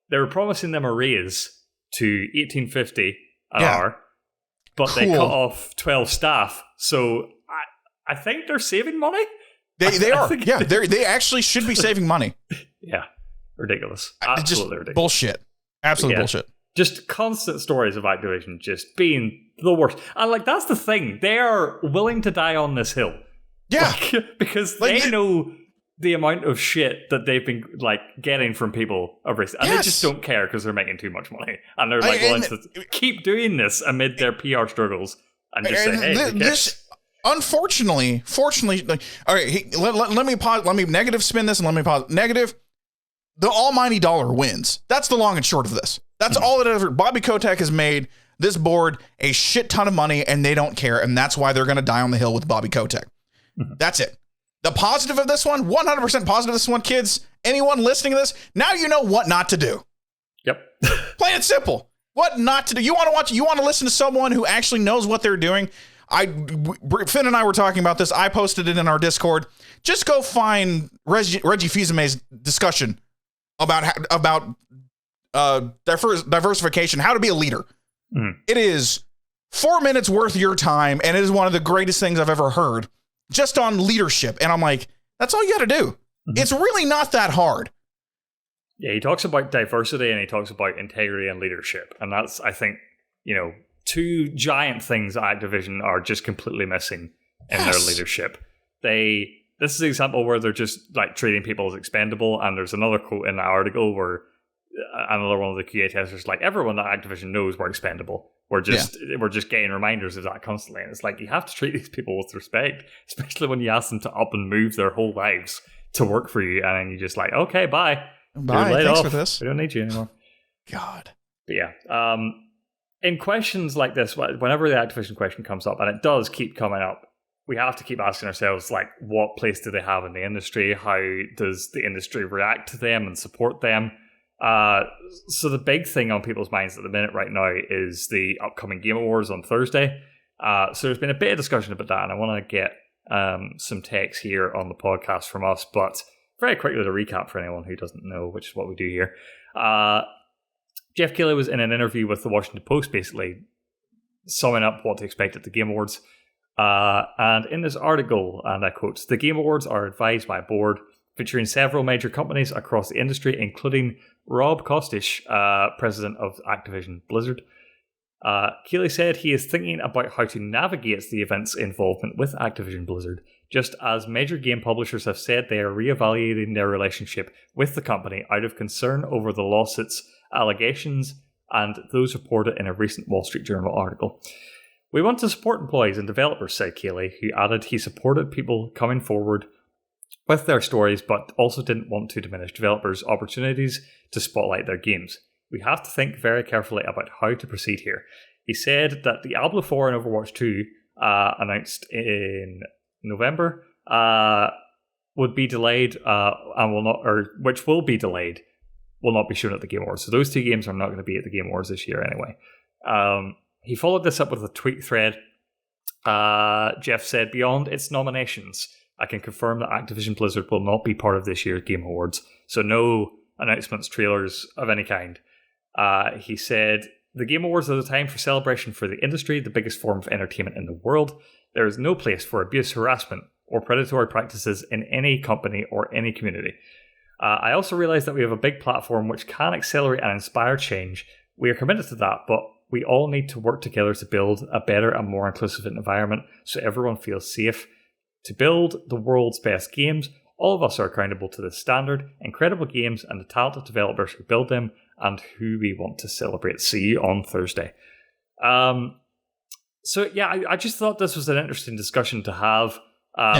they were promising them a raise to $18.50 an hour, but they cut off 12 staff. So I think they're saving money. They are. Yeah, they actually should be saving money. Yeah, ridiculous. Absolutely ridiculous. Bullshit. Absolute bullshit. Just constant stories of Activision just being the worst. And like, that's the thing. They are willing to die on this hill. Yeah. Because they know the amount of shit that they've been like getting from people over, and they just don't care because they're making too much money, and they're like willing to keep doing this amid their PR struggles and just say, "Hey, this." Unfortunately, like, all right, let me pause. Let me negative spin this, and let me pause. Negative. The almighty dollar wins. That's the long and short of this. That's all it ever. Bobby Kotick has made this board a shit ton of money, and they don't care, and that's why they're going to die on the hill with Bobby Kotick. That's it. The positive of this one, 100% positive of this one, kids, anyone listening to this, now you know what not to do. Yep. Plain and simple. What not to do. You want to listen to someone who actually knows what they're doing. Finn and I were talking about this. I posted it in our Discord. Just go find Reggie Fils-Aimé's discussion about diversification, how to be a leader. It is 4 minutes worth of your time, and it is one of the greatest things I've ever heard just on leadership. And I'm like, that's all you got to do. It's really not that hard. Yeah, he talks about diversity and he talks about integrity and leadership. And that's, I think, two giant things that Activision are just completely missing in their leadership. This is an example where they're just like treating people as expendable, and there's another quote in the article where another one of the QA testers like, everyone at Activision knows we're expendable. We're just getting reminders of that constantly. And it's like, you have to treat these people with respect, especially when you ask them to up and move their whole lives to work for you, and then you just like, okay, bye. Bye, thanks for this. We don't need you anymore. God. But yeah, in questions like this, whenever the Activision question comes up, and it does keep coming up, we have to keep asking ourselves, like, what place do they have in the industry? How does the industry react to them and support them? So the big thing on people's minds at the minute right now is the upcoming Game Awards on Thursday. So there's been a bit of discussion about that, and I want to get some takes here on the podcast from us, but very quickly to recap for anyone who doesn't know, which is what we do here. Jeff Keighley was in an interview with the Washington Post, basically summing up what to expect at the Game Awards. And in this article, and I quote, "The Game Awards are advised by a board featuring several major companies across the industry, including Rob Kostich, president of Activision Blizzard." Keighley said he is thinking about how to navigate the event's involvement with Activision Blizzard, just as major game publishers have said they are reevaluating their relationship with the company out of concern over the lawsuits, allegations, and those reported in a recent Wall Street Journal article. "We want to support employees and developers," said Keighley, who added he supported people coming forward with their stories, but also didn't want to diminish developers' opportunities to spotlight their games. "We have to think very carefully about how to proceed here." He said that Diablo 4 and Overwatch 2, announced in November, would be delayed and will not, or which will be delayed, will not be shown at the Game Awards. So those two games are not going to be at the Game Awards this year anyway. He followed this up with a tweet thread. Jeff said, "Beyond its nominations, I can confirm that Activision Blizzard will not be part of this year's Game Awards. So no announcements, trailers of any kind." He said, "The Game Awards are the time for celebration for the industry, the biggest form of entertainment in the world. There is no place for abuse, harassment, or predatory practices in any company or any community. I also realize that we have a big platform which can accelerate and inspire change. We are committed to that, but we all need to work together to build a better and more inclusive environment so everyone feels safe. To build the world's best games, all of us are accountable to this standard, incredible games and the talented developers who build them, and who we want to celebrate. See you on Thursday." So yeah, I just thought this was an interesting discussion to have.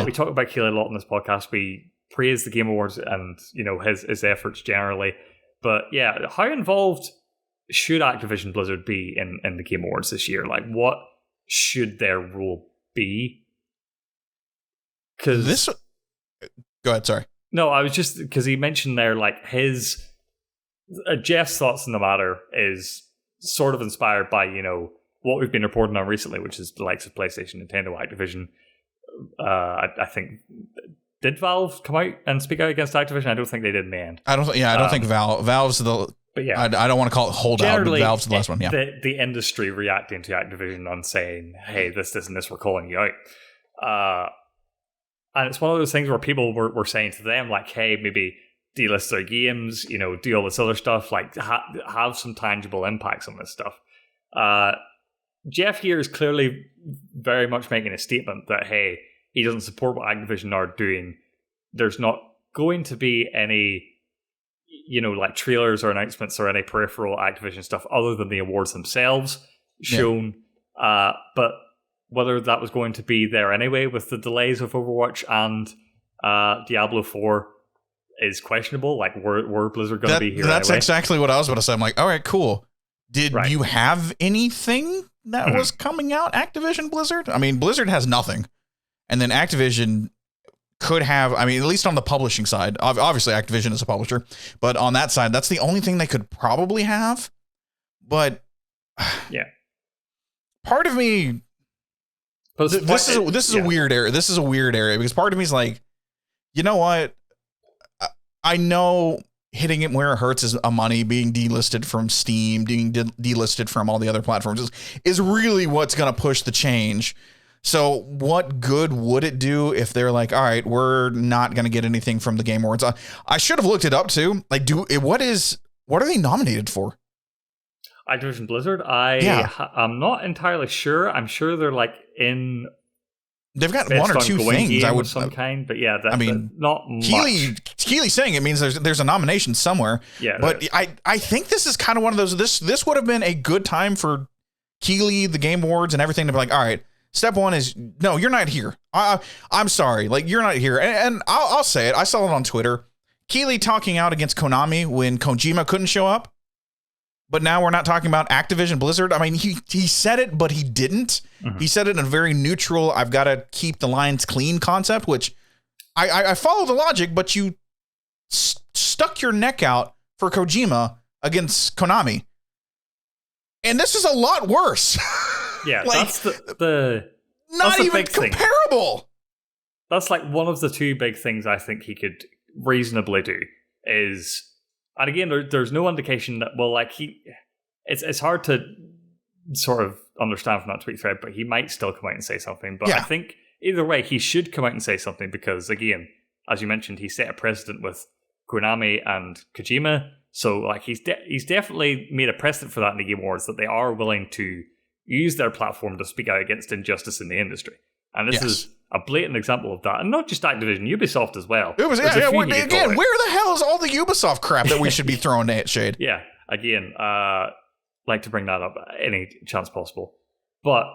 We talk about Keighley a lot on this podcast. We praise the Game Awards and his efforts generally. But yeah, how involved should Activision Blizzard be in the Game Awards this year? Like, what should their role be? Because go ahead. Sorry. No, I was just because he mentioned there, like, his Jeff's thoughts on the matter is sort of inspired by what we've been reporting on recently, which is the likes of PlayStation, Nintendo, Activision. I think, did Valve come out and speak out against Activision? I don't think they did in the end. I don't think Valve's the. But yeah, I don't want to call it holdout, but Valve's the last one. Yeah, the industry reacting to Activision and saying, "Hey, this, and this, we're calling you out." And it's one of those things where people were saying to them, like, "Hey, maybe delist their games, do all this other stuff, like have some tangible impacts on this stuff." Jeff here is clearly very much making a statement that, hey, he doesn't support what Activision are doing. There's not going to be any, like trailers or announcements or any peripheral Activision stuff other than the awards themselves shown. Yeah. But whether that was going to be there anyway with the delays of Overwatch and Diablo 4 is questionable. Like, were Blizzard going to be here That's anyway? Exactly what I was about to say. I'm like, all right, cool. Did you have anything that was coming out, Activision Blizzard? I mean, Blizzard has nothing. And then Activision could have, I mean, at least on the publishing side, obviously Activision is a publisher, but on that side, that's the only thing they could probably have. But yeah, part of me, this is a weird area. This is a weird area because part of me is like, you know what? I know hitting it where it hurts is a money, being delisted from Steam, being delisted from all the other platforms is really what's going to push the change. So what good would it do if they're like, all right, we're not going to get anything from the Game Awards? I should have looked it up too. Like, what are they nominated for? Activision Blizzard? I'm not entirely sure. I'm sure they're like in They've got one or two things I would some kind, but yeah, not much. Keely's saying it means there's a nomination somewhere. Yeah, but I think this is kind of one of those. This would have been a good time for Keely, the Game Awards, and everything to be like, all right, step one is no, you're not here. I'm sorry, like you're not here, and I'll say it. I saw it on Twitter. Keely talking out against Konami when Kojima couldn't show up. But now we're not talking about Activision Blizzard. I mean, he said it, but he didn't. Mm-hmm. He said it in a very neutral, I've got to keep the lines clean concept, which I follow the logic, but you stuck your neck out for Kojima against Konami. And this is a lot worse. Yeah, like, that's not even comparable. Thing. That's like one of the two big things I think he could reasonably do is... And again, there's no indication that, well, like it's hard to sort of understand from that tweet thread, but he might still come out and say something. But I think either way, he should come out and say something because, again, as you mentioned, he set a precedent with Konami and Kojima. So, like, he's definitely made a precedent for that in the Game Awards, that they are willing to use their platform to speak out against injustice in the industry. And this is a blatant example of that, and not just Activision, Ubisoft as well. It was again. Where the hell is all the Ubisoft crap that we should be throwing at shade? Yeah, again, like to bring that up any chance possible, but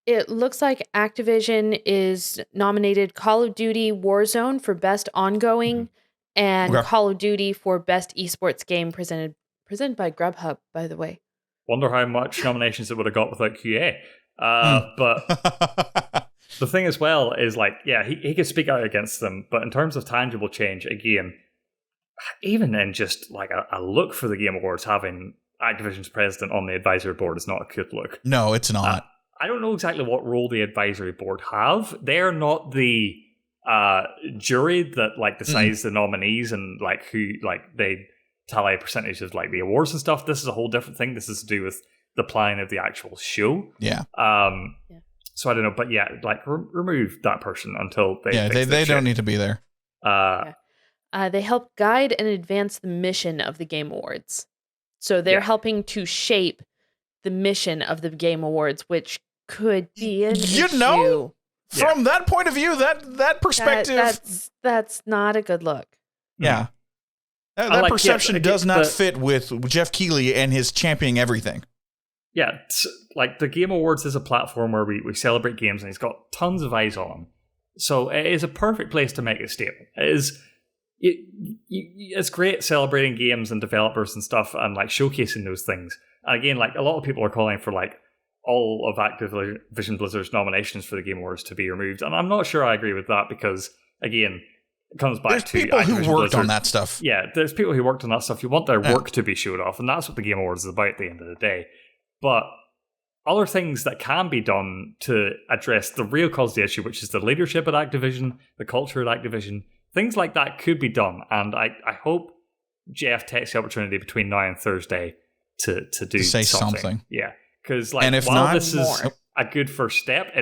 it looks like Activision is nominated Call of Duty Warzone for best ongoing, and Call of Duty for best esports game presented by Grubhub. By the way, wonder how much nominations it would have got without QA. But. The thing as well is, like, yeah, he could speak out against them, but in terms of tangible change, again, even then just like a look for the Game Awards, having Activision's president on the advisory board is not a good look. No, it's not. I don't know exactly what role the advisory board have. They're not the jury that like decides the nominees and like who, like, they tally a percentage of like the awards and stuff. This is a whole different thing. This is to do with the planning of the actual show. Yeah. So I don't know, but yeah, like remove that person until they. Yeah, they don't need to be there. They help guide and advance the mission of the Game Awards, so they're helping to shape the mission of the Game Awards, which could be an issue. From that point of view, that perspective, that's not a good look. Yeah, that perception does not fit with Jeff Keighley and his championing everything. Yeah, like the Game Awards is a platform where we celebrate games, and he's got tons of eyes on him. So it is a perfect place to make a statement. It's great celebrating games and developers and stuff, and like showcasing those things. And again, like a lot of people are calling for like all of Activision Blizzard's nominations for the Game Awards to be removed, and I'm not sure I agree with that because again, it comes back to people Activision who worked Blizzard. On that stuff. Yeah, there's people who worked on that stuff. You want their work to be showed off, and that's what the Game Awards is about at the end of the day. But other things that can be done to address the real cause of the issue, which is the leadership at Activision, the culture at Activision, things like that could be done. And I hope Jeff takes the opportunity between now and Thursday to say something. Yeah, because like, and if while this is a good first step,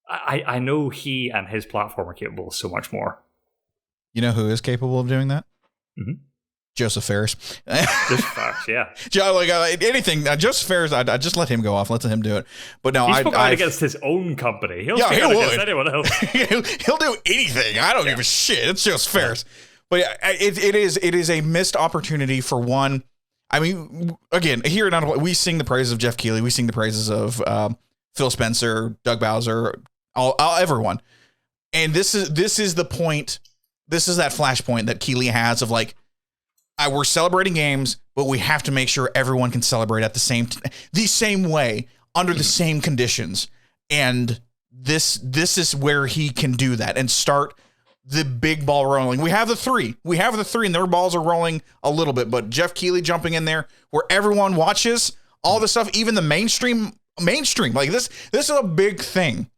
I know he and his platform are capable of so much more. You know who is capable of doing that? Mm-hmm. Joseph Ferris. Joseph Ferris, yeah. Anything. Joseph Ferris, I just let him go off. Let him do it. But no, he spoke out against his own company. He'll speak out against anyone else. He'll do anything. I don't give a shit. It's Joseph Ferris. But yeah, it is a missed opportunity for one. I mean, again, here at we sing the praises of Jeff Keighley. We sing the praises of Phil Spencer, Doug Bowser, everyone. And this is the point. This is that flashpoint that Keighley has of like, we're celebrating games, but we have to make sure everyone can celebrate at the same way under the same conditions. And this is where he can do that and start the big ball rolling. We have the three, and their balls are rolling a little bit, but Jeff Keighley jumping in there where everyone watches all the stuff, even the mainstream, like this is a big thing.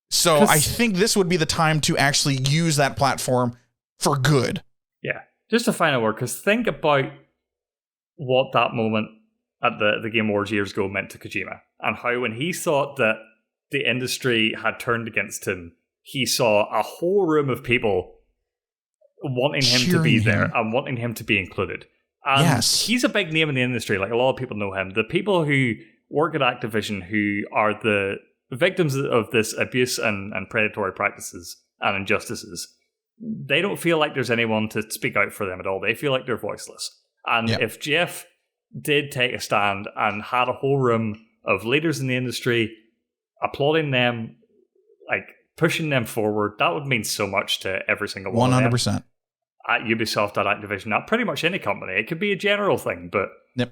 So I think this would be the time to actually use that platform for good. Yeah. Just a final word, because think about what that moment at the Game Awards years ago meant to Kojima, and how when he thought that the industry had turned against him, he saw a whole room of people wanting him to be there and wanting him to be included. And he's a big name in the industry. Like, a lot of people know him. The people who work at Activision, who are the victims of this abuse and predatory practices and injustices, they don't feel like there's anyone to speak out for them at all. They feel like they're voiceless. And if Jeff did take a stand and had a whole room of leaders in the industry applauding them, like pushing them forward, that would mean so much to every single one 100%. At Ubisoft, at Activision, at pretty much any company. It could be a general thing, but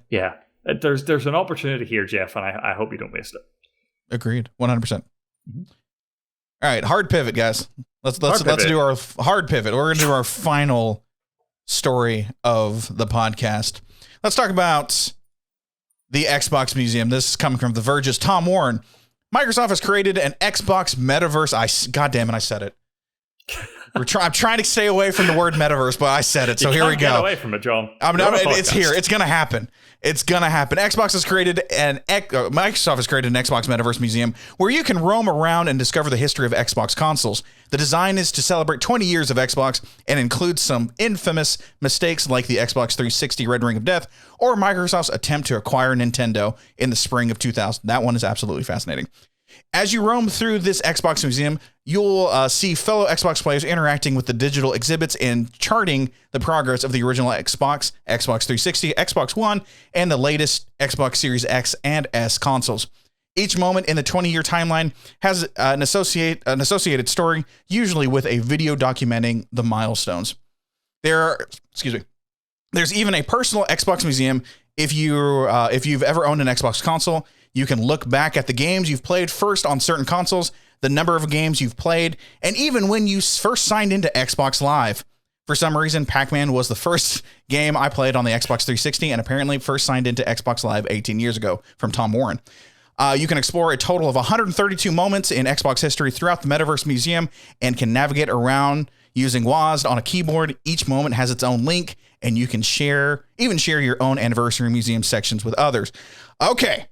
yeah, there's an opportunity here, Jeff, and I hope you don't waste it. Agreed, 100%. Mm-hmm. All right, hard pivot, guys. Let's do our hard pivot. We're gonna do our final story of the podcast. Let's talk about the Xbox Museum. This is coming from The Verge's Tom Warren. Microsoft has created an Xbox metaverse. God damn it, I said it. I'm trying to stay away from the word metaverse, but I said it. So here we go. Get away from it, John. It's here. It's gonna happen. Microsoft has created an Xbox Metaverse Museum where you can roam around and discover the history of Xbox consoles. The design is to celebrate 20 years of Xbox and includes some infamous mistakes like the Xbox 360 Red Ring of Death or Microsoft's attempt to acquire Nintendo in the spring of 2000. That one is absolutely fascinating. As you roam through this Xbox Museum, you'll see fellow Xbox players interacting with the digital exhibits and charting the progress of the original Xbox, Xbox 360, Xbox One, and the latest Xbox Series X and S consoles. Each moment in the 20-year timeline has an associated story, usually with a video documenting the milestones. There's even a personal Xbox museum. If you've ever owned an Xbox console, you can look back at the games you've played first on certain consoles, the number of games you've played, and even when you first signed into Xbox Live. For some reason, Pac-Man was the first game I played on the Xbox 360 and apparently first signed into Xbox Live 18 years ago from Tom Warren. You can explore a total of 132 moments in Xbox history throughout the Metaverse Museum and can navigate around using WASD on a keyboard. Each moment has its own link, and you can share your own anniversary museum sections with others. Okay.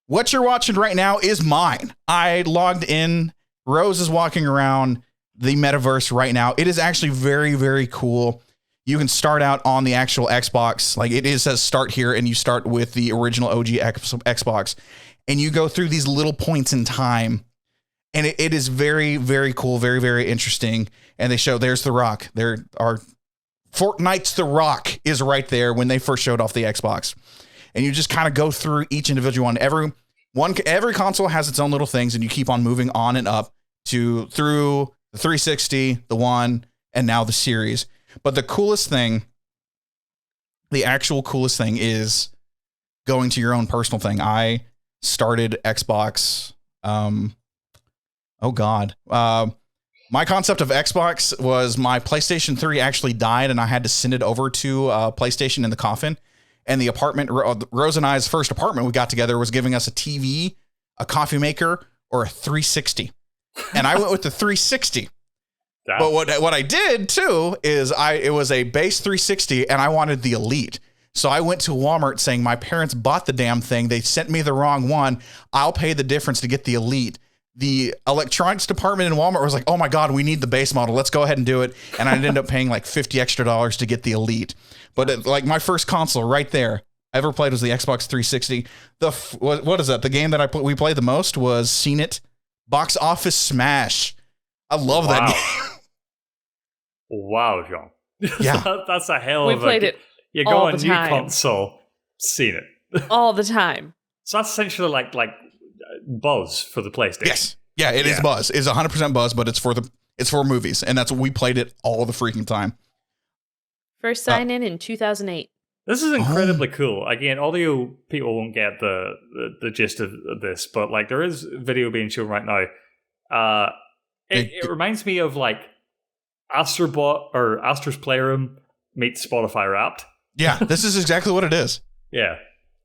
What you're watching right now is mine. I logged in. Rose is walking around the metaverse right now. It is actually very, very cool. You can start out on the actual Xbox. Like it says start here, and you start with the original OG Xbox. And you go through these little points in time. And it is very, very cool. Very, very interesting. And they show there's The Rock. There are Fortnite's The Rock is right there when they first showed off the Xbox. And you just kind of go through each individual one. Every console has its own little things, and you keep on moving on and up through the 360, the One, and now the Series. But the actual coolest thing is going to your own personal thing. I started Xbox. My concept of Xbox was my PlayStation 3 actually died, and I had to send it over to PlayStation in the coffin. And the apartment, Rose and I's first apartment we got together was giving us a TV, a coffee maker, or a 360. And I went with the 360. Damn. But what I did too is it was a base 360 and I wanted the Elite. So I went to Walmart saying my parents bought the damn thing. They sent me the wrong one. I'll pay the difference to get the Elite. The electronics department in Walmart was like, oh my God, we need the base model. Let's go ahead and do it. And I ended up paying like $50 extra to get the Elite. But like my first console right there I ever played was the Xbox 360. What is that? The game that we played the most was Seen It Box Office Smash. I love that game. Wow, John. Yeah. That's a hell we of a... We played it You go on new console, Seen It. All the time. So that's essentially like Buzz for the PlayStation. Yes. Yeah, it is Buzz. It's 100% Buzz, but it's for movies. And that's what we played it all the freaking time. First sign in 2008. This is incredibly cool. Again, audio people won't get the gist of this, but like there is video being shown right now. It reminds me of like Astrobot or Astro's Playroom meets Spotify Wrapped. Yeah, this is exactly what it is. Yeah.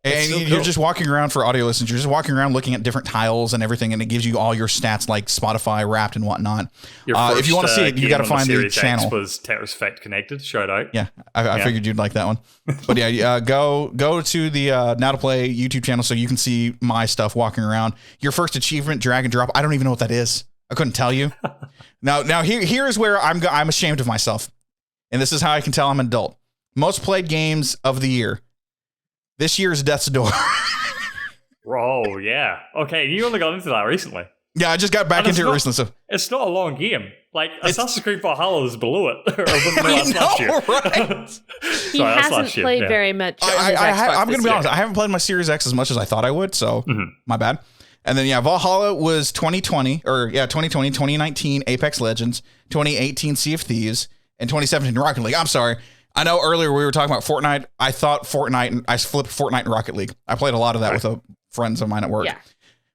And so you're just walking around for audio listeners. You're just walking around looking at different tiles and everything, and it gives you all your stats like Spotify Wrapped and whatnot. If you want to see it, you got to find the channel. X was Tetris Effect Connected. Shout out. Yeah, I figured you'd like that one. But yeah, go to the Now to Play YouTube channel so you can see my stuff walking around. Your first achievement, drag and drop. I don't even know what that is. I couldn't tell you. Now here is where I'm ashamed of myself, and this is how I can tell I'm an adult. Most played games of the year. This year's Death's Door. Oh, yeah. Okay, you only got into that recently. Yeah, I just got back into it recently. So it's not a long game. Like Assassin's Creed Valhalla is below it. Or last year. Right? He hasn't played very much. I'm going to be honest. I haven't played my Series X as much as I thought I would. So my bad. And then Valhalla was 2019 Apex Legends, 2018 Sea of Thieves, and 2017 Rocket League. I'm sorry. I know earlier we were talking about Fortnite. I thought Fortnite, and I flipped Fortnite and Rocket League. I played a lot of that with friends of mine at work. Yeah.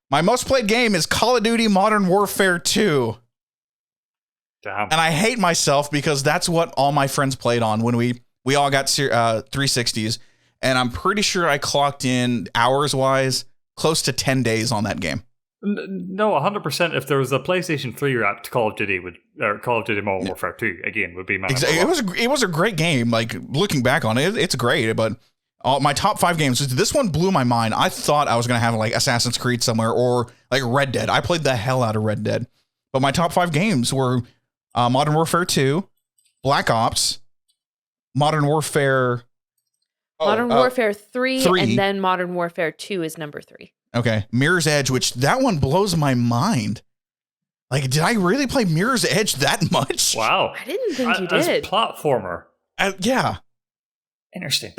My most played game is Call of Duty Modern Warfare 2. Damn. And I hate myself because that's what all my friends played on when we all got 360s. And I'm pretty sure I clocked in hours-wise close to 10 days on that game. No, 100%. If there was a PlayStation 3 wrapped Call of Duty Call of Duty Modern Warfare 2 again would be my It was a great game. Like looking back on it, it's great. But my top 5 games, this one blew my mind. I thought I was gonna have like Assassin's Creed somewhere or like Red Dead. I played the hell out of Red Dead. But my top 5 games were Modern Warfare 2, Black Ops, Modern Warfare 3, and then Modern Warfare 2 is number 3. Okay, Mirror's Edge, which that one blows my mind. Like, did I really play Mirror's Edge that much? Wow. I didn't think you did. As platformer. Yeah. Interesting.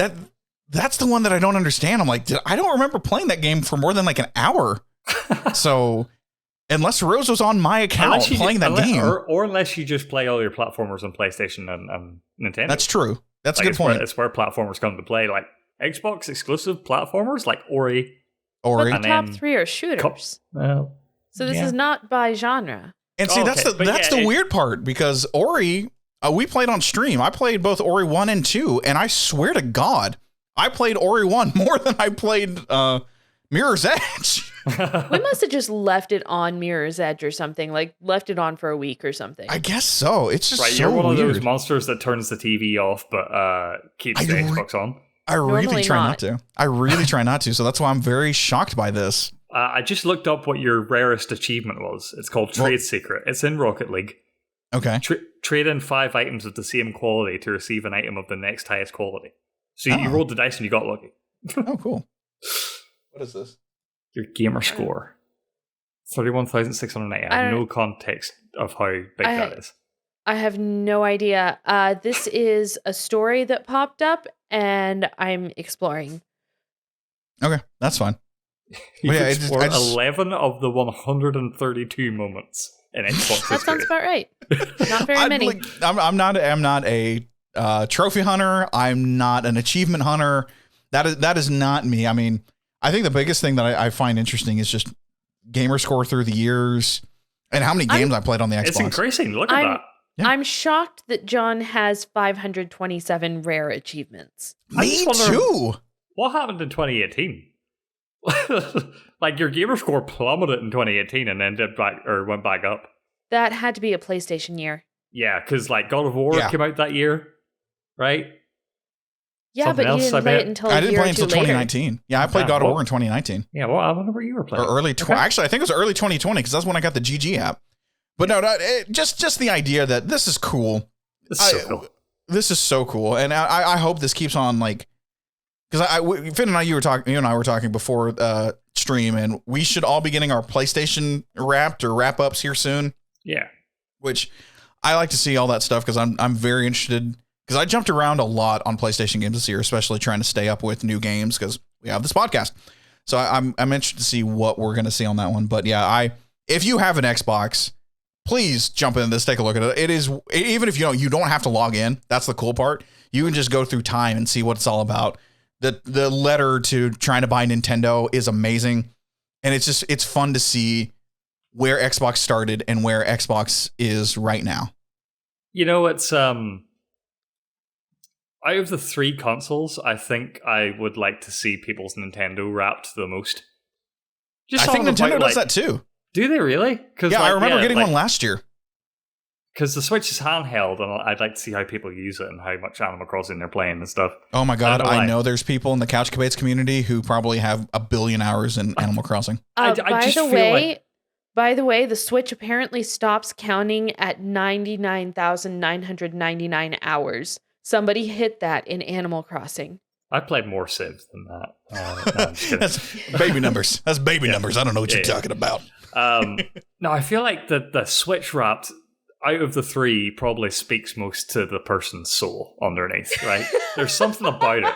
That's the one that I don't understand. I'm like, I don't remember playing that game for more than like an hour. So, unless Rose was on my account playing that game. Or unless you just play all your platformers on PlayStation and Nintendo. That's true. That's a good point. It's where platformers come to play. Like, Xbox exclusive platformers like Ori. But the top 3 are shooters. So this is not by genre. And see, that's the weird part because Ori, we played on stream. I played both Ori 1 and 2, and I swear to God, I played Ori 1 more than I played Mirror's Edge. We must have just left it on Mirror's Edge or something, like left it on for a week or something. I guess so. It's just so you're one weird. Of those monsters that turns the TV off but keeps the Xbox on. I really try not to. I really try not to. So that's why I'm very shocked by this. I just looked up what your rarest achievement was. It's called Trade Secret. It's in Rocket League. Okay. Trade in 5 items of the same quality to receive an item of the next highest quality. So you rolled the dice and you got lucky. Oh, cool. What is this? Your gamer score. 31,690. I have no context of how big that is. I have no idea. This is a story that popped up, and I'm exploring. Okay, that's fine. You explore 11 of the 132 moments in Xbox. That sounds about right. Not very many. I'm not a trophy hunter. I'm not an achievement hunter. That is not me. I mean, I think the biggest thing that I find interesting is just gamer score through the years and how many games I played on the Xbox. It's increasing. Look at that. Yeah. I'm shocked that John has 527 rare achievements. Me too. What happened in 2018? Like your gamer score plummeted in 2018 and then went back up. That had to be a PlayStation year. Yeah, because like God of War came out that year, right? Yeah, Something but you didn't play it until I didn't play until 2019. Later. Yeah, I played God of War in 2019. Yeah, well, I wonder where you were playing. Or actually, I think it was early 2020 because that's when I got the GG app. But just the idea that this is cool. This is so cool, and I hope this keeps on like because Finn and you and I were talking before stream, and we should all be getting our PlayStation wrapped or wrap ups here soon. Yeah, which I like to see all that stuff because I'm very interested because I jumped around a lot on PlayStation games this year, especially trying to stay up with new games because we have this podcast. So I'm interested to see what we're going to see on that one. But yeah, if you have an Xbox, please jump in this, take a look at it. It is, even if you don't have to log in. That's the cool part. You can just go through time and see what it's all about. The letter to trying to buy Nintendo is amazing. And it's fun to see where Xbox started and where Xbox is right now. You know, it's out of the 3 consoles, I think I would like to see people's Nintendo wrapped the most. I think Nintendo does that too. Do they really? Yeah, I remember getting one last year. Because the Switch is handheld, and I'd like to see how people use it and how much Animal Crossing they're playing and stuff. Oh my God, I know there's people in the Couch Cabates community who probably have 1 billion hours in Animal Crossing. By the way, the Switch apparently stops counting at 99,999 hours. Somebody hit that in Animal Crossing. I played more Civ than that. No, I'm just kidding. That's baby numbers. That's baby numbers. I don't know what you're talking about. No, I feel like the Switch Wrapped, out of the three, probably speaks most to the person's soul underneath, right? There's something about it.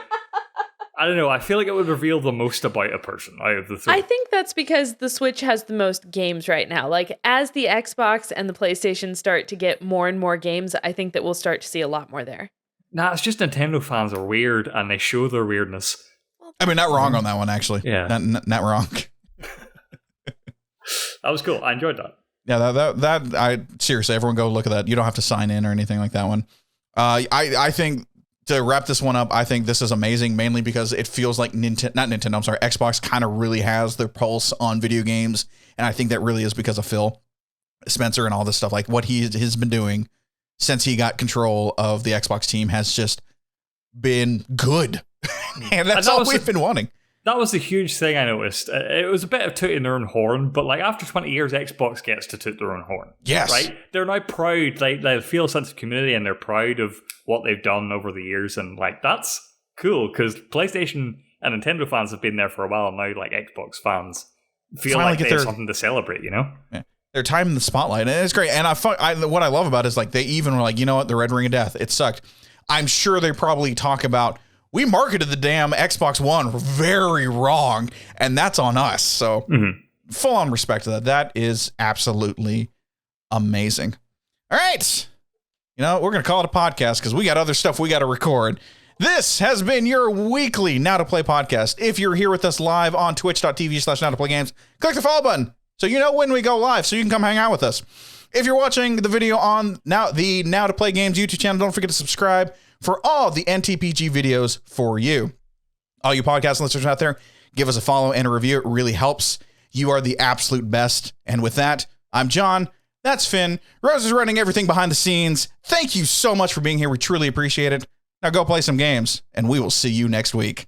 I don't know. I feel like it would reveal the most about a person out of the three. I think that's because the Switch has the most games right now. Like, as the Xbox and the PlayStation start to get more and more games, I think that we'll start to see a lot more there. Nah, it's just Nintendo fans are weird, and they show their weirdness. I mean, not wrong on that one, actually. Yeah. Not wrong. That was cool. I enjoyed that. Yeah, that I seriously, everyone go look at that. You don't have to sign in or anything like that one. I think to wrap this one up, I think this is amazing, mainly because it feels like Xbox kind of really has their pulse on video games, and I think that really is because of Phil Spencer and all this stuff. Like what he has been doing since he got control of the Xbox team has just been good, and that's all we've been wanting. That was the huge thing I noticed. It was a bit of tooting their own horn, but like after 20 years, Xbox gets to toot their own horn. Yes. Right? They're now proud. They feel a sense of community and they're proud of what they've done over the years. And like, that's cool because PlayStation and Nintendo fans have been there for a while. And now like Xbox fans feel like they have something to celebrate, you know? Yeah. They're time in the spotlight. And it's great. And what I love about it is like, they even were like, you know what? The Red Ring of Death, it sucked. I'm sure they probably talk about, we marketed the damn Xbox One very wrong, and that's on us. So full on respect to that. That is absolutely amazing. All right. You know, we're going to call it a podcast because we got other stuff we got to record. This has been your weekly Now to Play podcast. If you're here with us live on twitch.tv/Now2PlayGames, click the follow button so you know when we go live so you can come hang out with us. If you're watching the video on the Now to Play Games YouTube channel, don't forget to subscribe for all the NTPG videos for you. All you podcast listeners out there, give us a follow and a review. It really helps. You are the absolute best. And with that, I'm John. That's Finn. Rose is running everything behind the scenes. Thank you so much for being here. We truly appreciate it. Now go play some games, and we will see you next week.